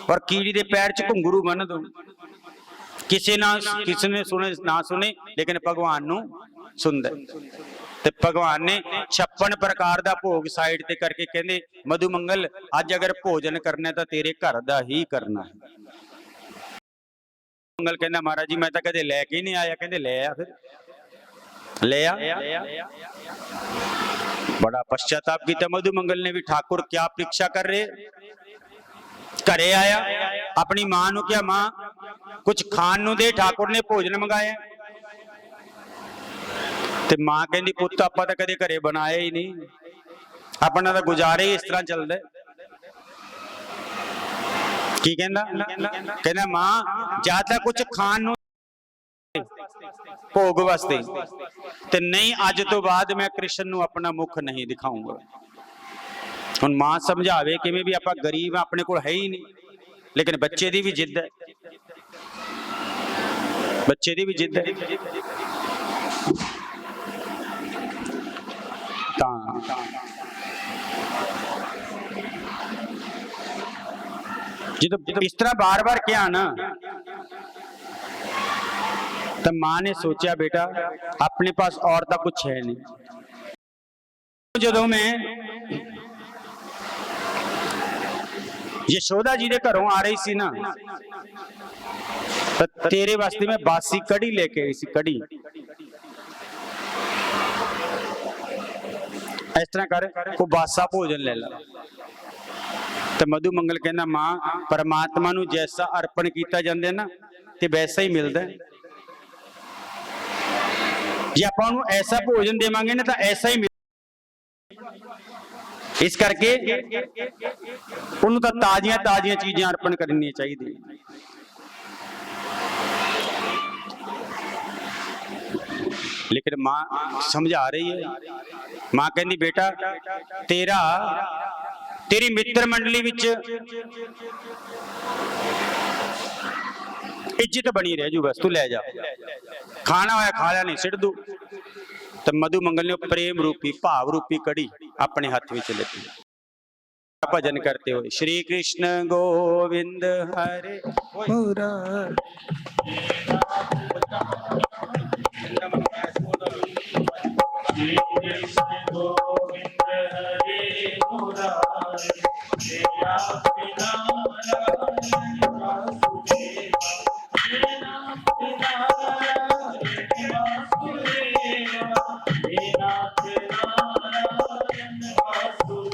और कीड़ी दे पैर च घुंघरू बन दो, किसी ने सुने ना सुने, लेकिन भगवान नूं सुनदा। ते भगवान ने 56 प्रकार का भोग साइड ते करके कहंदे मधु मंगल अज अगर भोजन करना तो तेरे घर का ही करना है। मंगल कहंदा महाराज जी मैं तो कदे लैके ही नहीं आया। कहंदे ले आ, फिर ले आ। बड़ा पश्चाताप किया मधु मंगल ने भी, ठाकुर क्या परीक्षा कर रहे। घरे आया, अपनी मां नूं क्या मां कुछ खान नूं दे, ठाकुर ने भोजन मंगाया। ते मां कहंदी पुत्त आपां तां कदे घरे बनाया ही नहीं, अपना तां गुजारे ही इस तरह चलदा। की कहंदा? कहंदा मां ज्यादा कुछ खान नूं भोग वास्ते ते नहीं, अज तो बाद मैं कृष्ण नूं अपना मुख नहीं दिखाऊंगा। हुण मां समझावे किवें भी, आपां गरीब अपने कोल है ही नहीं, लेकिन बच्चे दी भी जिद है, बच्चे दी भी जिद है। ਜਦੋਂ ਇਸ ਤਰ੍ਹਾਂ ਬਾਰ-ਬਾਰ ਕਿਹਾ ਨਾ, तो मां ने सोचा बेटा अपने पास और तो कुछ है नहीं। जदों मैं यशोदा जी के घरों आ रही सी ना, तो तेरे वास्ते मैं बासी कड़ी लेके आई सी। कड़ी इस तरह कर, को बासा भोजन ले ला। तो मधु मंगल कहना मां, परमात्मा नूं जैसा अर्पण किया जाता है ना, ते वैसा ही मिलता है। जे आपां नूं ऐसा भोजन देवांगे ना, तो ऐसा ही मिल। इस करके उन्होंने तो ताजियां ताजियां चीजें अर्पण करनी चाहिए। लेकिन मां समझा रही है, मां कहती बेटा तेरी मित्र मंडली विच इज्जत बनी रह जू, बस तू ले जा, खाना होया खा लिया, नहीं सिट दू। तो मधु मंगल ने प्रेम रूपी भाव रूपी कड़ी अपने हाथ में लेती। भजन करते हुए श्री कृष्ण गोविंद हरे मुरारी।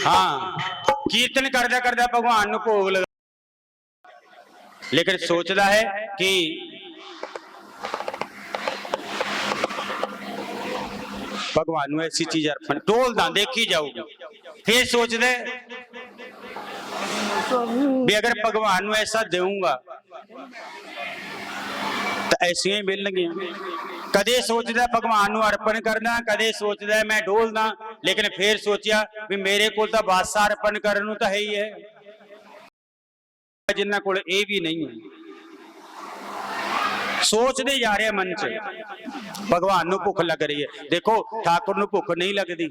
हाँ, कीर्तन करदा करदा भगवान नूं भोग लगा, लेकिन सोचता है कि भगवान नूं ऐसी चीज अर्पण ढोलदा देखी जाऊगी। फिर सोचता भी अगर भगवान नूं ऐसा देऊंगा तो ऐसियां ही मिलणगियां। कदे सोचदा भगवान नूं अर्पण करना, कदे सोचदा मैं ढोलदा, लेकिन फिर सोचिया भी मेरे को तो बासा अर्पण करन नूं तां है ही है, जिन्हां कोल ये भी नहीं है। सोचते जा रहे मन च भगवान नूं भुख लग रही है। देखो ठाकुर नूं भुख नहीं लगती,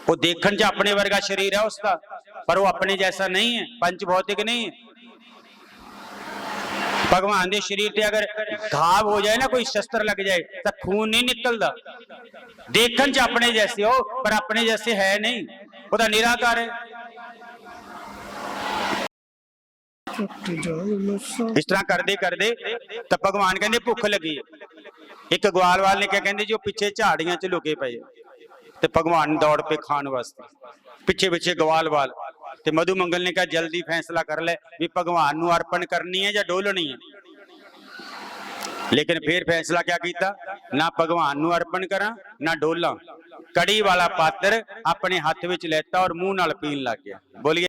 वो देखण च अपने वर्गा शरीर है उसका, पर वो अपने जैसा नहीं है, पंच भौतिक नहीं है। भगवान के शरीर से अगर घाव हो जाए ना, कोई शस्त्र लग जाए, तो खून नहीं निकलता। देखण च अपने जैसे हो, पर अपने जैसे है नहीं, वो तो निराकार है। इस तरह करते करते तो भगवान कहते भुख लगी है। एक ग्वालवाल ने क्या कहते जो पीछे झाड़ियां च लुके पे, तो भगवान दौड़ पे खान वास्ते पिछे पिछे ग्वालवाल। ते मधु मंगल ने कहा जल्दी फैसला कर ले भी भगवान नूं अर्पण करनी है या डोलनी है। लेकिन फिर फैसला क्या किया, ना भगवान नूं अर्पण करा ना डोला। कड़ी वाला पात्र अपने हाथ विच लेता और मुंह नाल पीन लग गया। बोलिए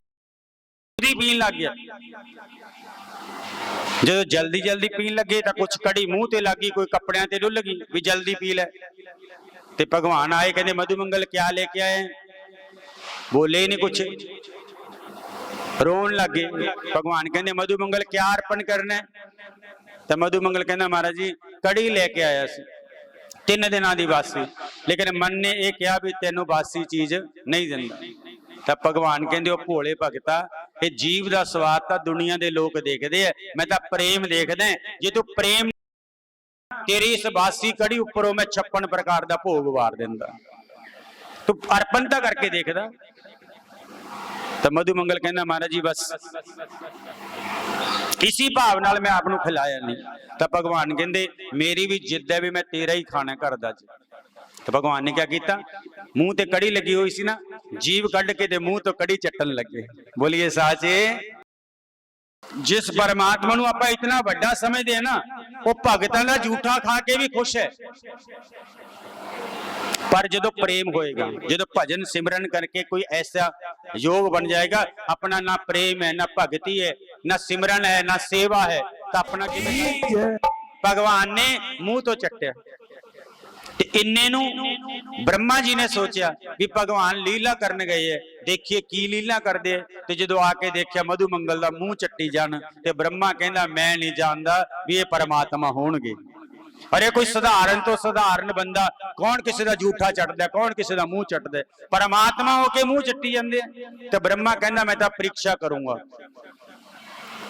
पीन लग गया। जो जल्दी जल्दी पीन लगे तो कुछ कड़ी मुंह ते लगी, कोई कपड़ियां ते डुल गई भी जल्दी पी ले। ते भगवान आए, कहते मधु मंगल क्या लेके आए? बोले ही नहीं कुछ, रोन लगे। भगवान कहते मधु मंगल क्या अर्पण करना है? तो मधु मंगल कहना महाराज जी कड़ी लेके आया सी 3 दिनों की बासी, लेकिन मन ने यह कहा भी तेनों बासी चीज नहीं दिंदा। तो भगवान कहते हो भोले भगता, ये जीव का स्वाद तो दुनिया के लोग देखते हैं, मैं तो प्रेम देखदा। जे तू प्रेम तेरी इस बासी कड़ी उपरों मैं 56 प्रकार का भोग वार दिंदा, तू अर्पण तो करके देखदा। तो मधु मंगल कहना महाराज जी बस इसी भाव नाल मैं आप खिलाया नहीं। तो भगवान कहते मेरी भी जिद है भी मैं तेरा ही खाना घर दा। तो भगवान ने क्या किया, मुंह ते कड़ी लगी हुई सी ना, जीव कढ़ के ते मुंह तो कड़ी चट्टन लगे। बोलिए साचे। जिस परमात्मा नूं आपां इतना वड्डा समझदे हैं ना, वो भगतां दा झूठा खा के भी खुश है। पर जो प्रेम होएगा, जो भजन सिमरन करके कोई ऐसा योग बन जाएगा, अपना ना प्रेम है ना भगती है ना सिमरन है ना सेवा है, तो अपना भगवान ने मुंह तो चट्टिया। इन्ने नूं ब्रह्मा जी ने सोचा भी भगवान लीला करन गए है, देखिए की लीला करदे। ते जदों आके देखिया मधु मंगल दा मुंह चट्टी जान, ते ब्रह्मा कहंदा मैं नहीं जानदा भी ये परमात्मा होणगे। अरे कोई साधारण तो साधारण बंदा कौन किसी का झूठा चटदा, कौन किसी का मुंह चटदा, परमात्मा होके मुंह चट्टी जांदे। ते ब्रह्मा कहंदा मैं तां परीक्षा करूंगा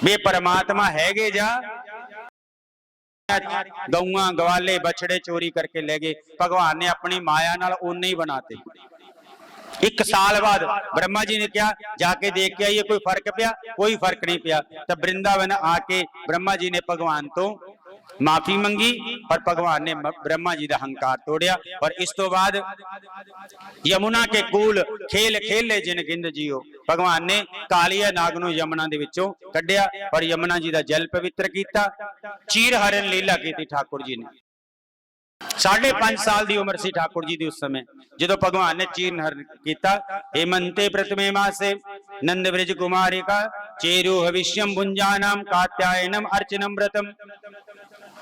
ਵੀ परमात्मा हैगे जा गऊआं गवाले बछड़े चोरी करके ले गए। भगवान ने अपनी माया नाल उन्ने ही बनाते। एक साल बाद ब्रह्मा जी ने क्या जाके देख के आइए कोई फर्क पिया? कोई फर्क नहीं पिया। तब वृंदावन आके ब्रह्मा जी ने भगवान तो माफी मंगी और भगवान ने ब्रह्मा जी का हंकार तोड़िया। और इस तो बाद यमुना के कूल खेल खेले जिन गिंद जियो, भगवान ने कालिया नाग नूं यमुना दे विचों कढिया और यमुना जी का जल पवित्र किया। चीर हरण लीला की ठाकुर जी ने। 5.5 साल की उम्र सी ठाकुर जी की उस समय जो भगवान ने चीर हरण किया। हेमंते प्रथमे मासे नंद ब्रज कुमारी का चेरु हविष्यम भुंजानाम कात्यायनम अर्चनम व्रतम।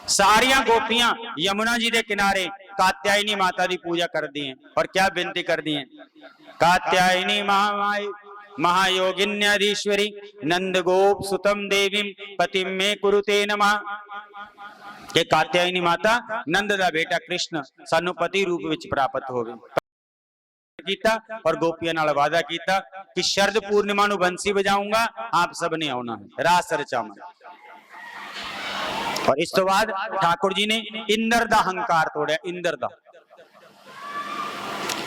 सारिया गोपियां यमुना जी के किनारे कात्यायनी माता की पूजा कर दी हैं और क्या विनती कर दी हैं? कात्यायनी महामाई महायोगिन्याधीश्वरी नंद गोप सुतम देवी पति में कुरुते नमः। कि कात्यायनी माता नंद दा बेटा कृष्ण सानू पति रूप विच प्राप्त होवे कीता और गोपियां नाल वादा कीता कि शरद पूर्णिमा नू बंसी बजाऊंगा, आप सब ने आउणा है रास रचावांगा। और इस तो बाद ठाकुर जी ने इंद्र दा हंकार तोड़िया। इंद्र दा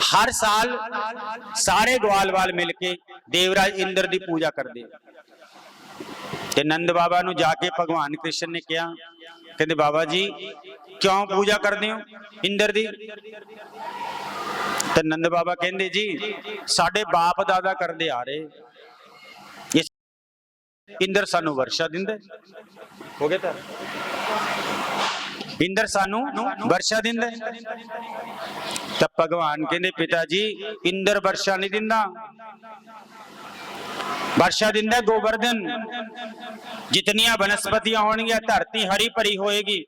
हर साल सारे ग्वाल वाल मिलके देवराज इंद्र दी पूजा करदे। ते नंद बाबा नू जाके भगवान कृष्ण ने कहा, कहते बाबा जी क्यों पूजा करते हो इंद्र दी? ते नंद बाबा कहते जी साडे बाप दादा करदे आ रहे, इंद्र सानू वर्षा दिंदा। हो गया था इंद्र सानू वर्षा दिंदा। तब भगवान कहते पिताजी इंद्र वर्षा नहीं दिंदा, वर्षा दिंदा गोवर्धन। जितनियां वनस्पतियां होणगियां धरती हरी भरी होएगी,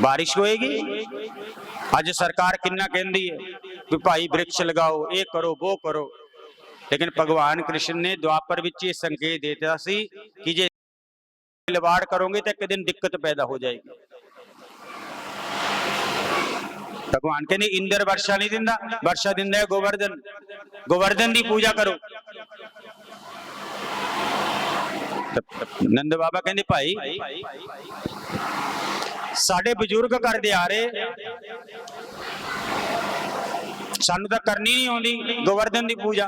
बारिश होएगी। अज सरकार किन्ना कहंदी है कि भाई वृक्ष लगाओ, ये करो वो करो, लेकिन भगवान कृष्ण ने द्वापर विच ये संकेत देता सी कि जे लवाड़ करोगे तो एक दिन दिक्कत पैदा हो जाएगी। भगवान कहते इंद्र वर्षा नहीं दिंदा, वर्षा दिंदा है गोवर्धन। गोवर्धन की पूजा करो। नंद बाबा कहते भाई साडे बजुर्ग करदे आ रहे, सानू तां करनी नहीं आउंदी गोवर्धन की पूजा।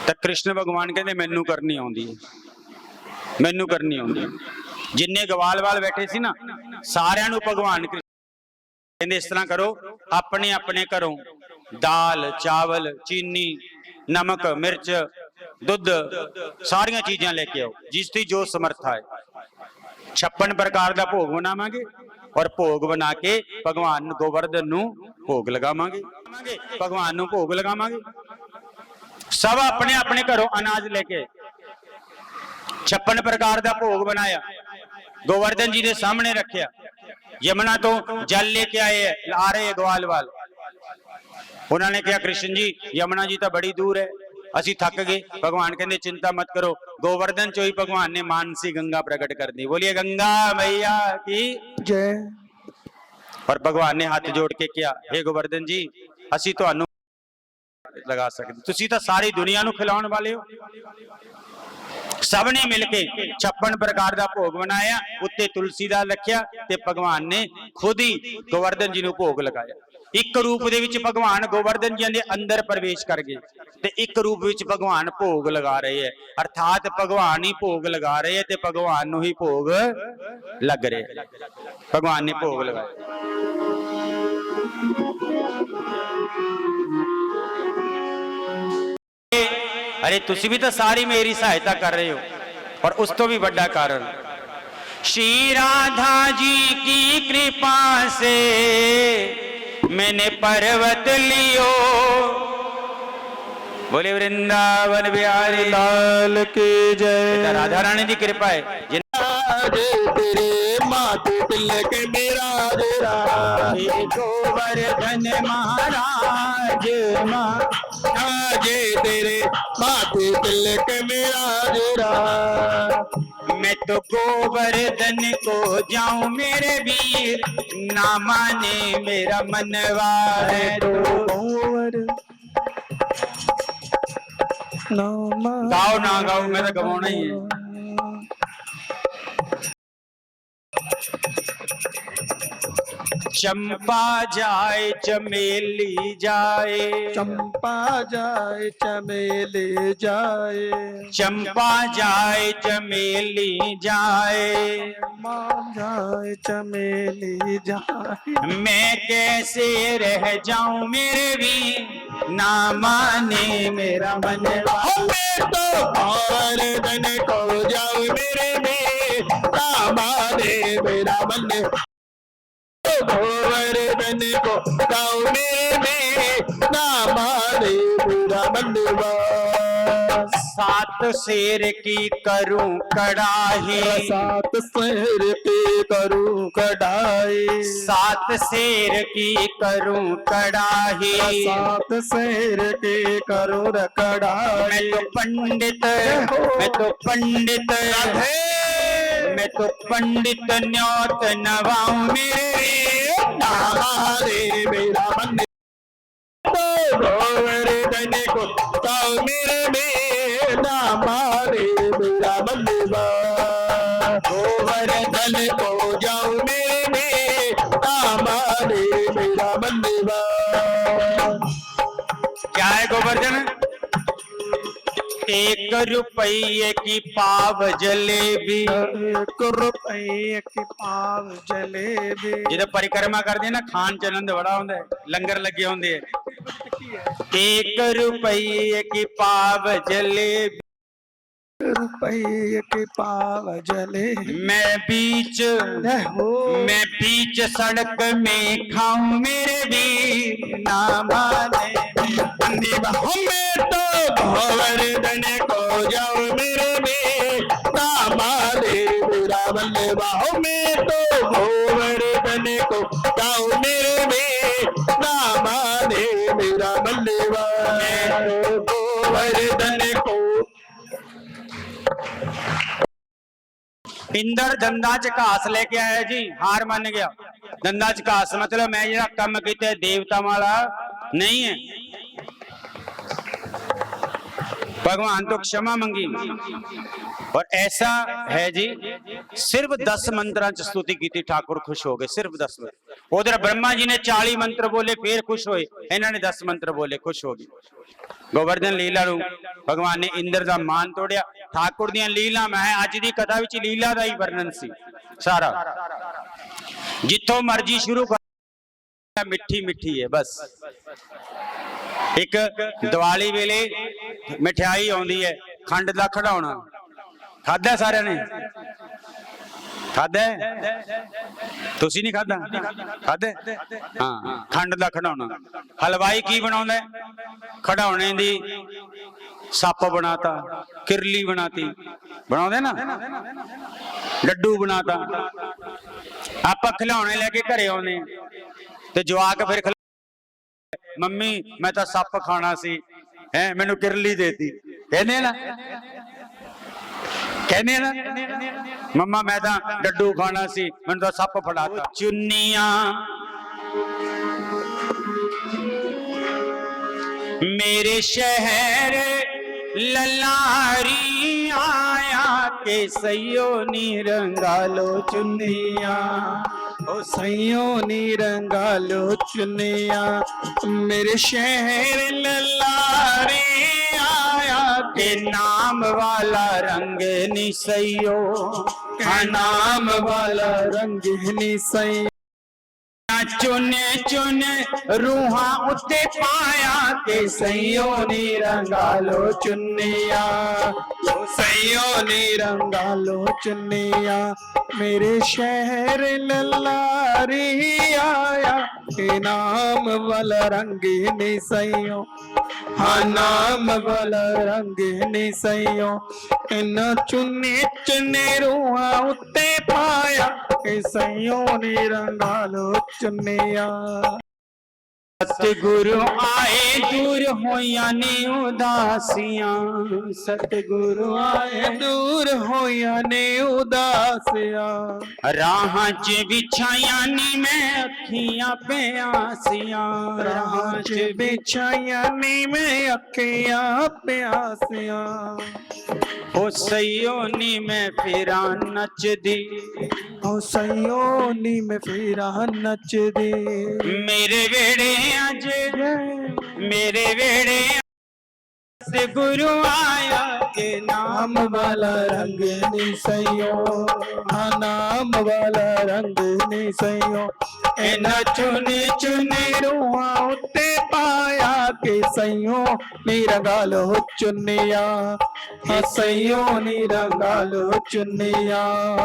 तो कृष्ण भगवान कहते मैनू करनी आउंदी है, मैनू करनी आउंदी। जिन्ने गवाल वाल बैठे सी ना सारियां नू भगवान कहते इस तरह करो, अपने अपने घरों दाल चावल चीनी नमक मिर्च दुध सारिया चीजा लेके आओ, जिसकी जो समर्था है। 56 प्रकार का भोग बनावांगे और भोग बना के भगवान गोवर्धन नू भोग लगावांगे, भगवान नू भोग लगावांगे। सब अपने अपने घरों अनाज लेके 56 प्रकार का भोग बनाया, गोवर्धन जी के सामने रखिया। यमुना तो जल लेके आए आ रहे ग्वाल वाल। उन्होंने कहा कृष्ण जी यमुना जी तो बड़ी दूर है, असी थक गए। भगवान कहते चिंता मत करो, गोवर्धन चो ही भगवान ने मानसी गंगा प्रकट कर दी। बोलिए गंगा मैया की जय। और भगवान ने हाथ जोड़ के किया, हे गोवर्धन जी असी तुहानू लगा सकते, तुसी तो सारी दुनिया नू खिलाउण वाले हो। सबने मिलके 56 प्रकार का भोग बनाया, उत्ते तुलसी दा रखिया ते भगवान ने खुद ही गोवर्धन जी नू भोग लगाया। एक रूप दे विच भगवान गोवर्धन जी दे अंदर प्रवेश कर गए ते एक रूप विच भगवान भोग लगा रहे हैं। अर्थात भगवान ही भोग लगा रहे हैं ते भगवान नू ही भोग लग रहे हैं। भगवान ने भोग लगाया। अरे तुसी भी तो सारी मेरी सहायता कर रहे हो। और उस तो भी बड़ा कारण श्री राधा जी की कृपा से मैंने पर्वत लियो। बोले वृंदावन बिहारी लाल की जय। राधा रानी की कृपा है। तेरे माथे तिलक मेरा गोवर्धन महाराज जे तेरे माथे तिलक मेरा मैं तो गोवर्धन को जाऊं मेरे वीर, ना माने मेरा मनवा है तो गाओ ना गाओ, मैं तो गवाना ही है। चंपा जाए चमेली जाए, चंपा जाए चमेली जाए, चंपा जाए चमेली जाए, मान जाए चमेली जाए। मैं कैसे रह जाऊं मेरे भी ना माने मेरा मनवा। मैं तो और धन को जाऊं मेरे में माने मेरा मन, गोवर्धन को जाऊं मेरे में ना माने मेरा मनवा। सात शेर की करूं कड़ाही, सात शेर की करूं कढ़ाई, सात शेर की करूं कड़ाही, सात शेर की करूं कढ़ाई। मैं तो पंडित, मैं तो पंडित, मैं तो पंडित न्योत नवाऊं मेरे नारे मेरा मन, गोवर्धन को जाऊं मेरे में ना मारे मेरा मनवा। गोवर्धन को जाऊं मेरे में ना मारे मेरा मनवा। क्या है गोवर्धन? 1 रुपये की पाव जलेबी, 1 रुपये की पाव जलेबी। जिदे परिक्रमा करते हैं ना, खान च आनंद बड़ा होंदा है, लंगर लगे होंदे है। 1 रुपये की पाव जलेबी, रुपये की पाव जलेबी। मैं बीच सड़क में खाऊं मेरे भी ना माने मैं तो गोवर्धन को जाऊं मेरे में ना मारे मेरा मनवा। मैं तो गोवर्धन को जाऊं मेरे में ना मारे मेरा मनवा। गोवर्धन को इंदर धंधा च घास लेके आया जी, हार मान गया। धंधा च घास मतलब मैं जरा कम किया देवता वाला नहीं है। भगवान तो क्षमा मंगी, और ऐसा है जी, सिर्फ 10 मंत्रों च स्तुति की ठाकुर खुश हो गए, सिर्फ 10 मंत्र। उधर ब्रह्मा जी ने 40 मंत्र बोले फिर खुश होए, इन्होंने 10 मंत्र बोले खुश हो गए। गोवर्धन लीला रू भगवान ने इंद्र का मान तोड़िया। ठाकुर दी लीला मैं अज की कथा विच लीला का ही वर्णन सी सारा, जिथों मर्जी शुरू कर, मिठी मिठी है बस। एक दिवाली वेले मिठाई आउंदी है, खंड दा खड़ाउणा, खादा सारे ने? खादा तुसी नहीं खादा? खादा हाँ, खंड दा खड़ाउणा। हलवाई की बनाउंदा है? खड़ाउणे दी सप बनाता, किरली बनाती, बनाउंदे ना, लड्डू बनाता। आपां खिलौने लेके घरे आउंदे ते जवाक फिर मम्मी मैं तो सप खाना सी, है मैनू किरली देती, कहने ना, कहने ना, मम्मा मैं तो डड्डू खाना सी, मैनू तो सप फड़ाता। चुन्निया मेरे शहर ललारी आया के सयो नी रंगालो चुन्निया, ओ सैयो नी रंगालो चुनिया। मेरे शहर ललारी आया के नाम वाला रंग नी सयो, नाम वाला रंग नी सैया। चुन चुन रूहा उत्ते पाया के सयो नी रंगालो चुन्निया, सैयो नी रंगालो चुनिया। मेरे शहर ललारी आया के नाम वाला रंग नी सैयो, हाँ नाम वाला रंग नी सैयो। इन चुने चुने रूहा उत्ते पाया के सैयो नी रंगालो चुनिया। सतगुरु आए दूर होइया ने उदासियां, सतगुरु आए दूर होया ने उदासियां, राह च बिछाया नी मैं अखियां प्यासियां, राह च बिछाया नी मैं अखियां प्यासियां, ओ सैयो नी मैं फिरा नचदी, ओ सैयो नी मैं फिरा नचदी, मेरे वेड़े अज मेरे वेड़े सतगुरु आया के नाम नाम वाला रंग नी सैयो, हाँ नाम वाला रंग नी सैयो, इन्हां चुने चुने रूहां उत्ते पाया के सैयो नी रंगा लो चुनिया, हाँ सैयो नी रंगा लो चुनिया,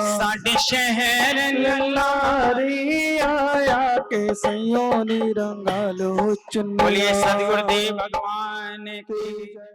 साडे शहर ललारी आया के सैयो नी रंगा लो चुनिया। बोलिए सतगुरुदेव भगवान की।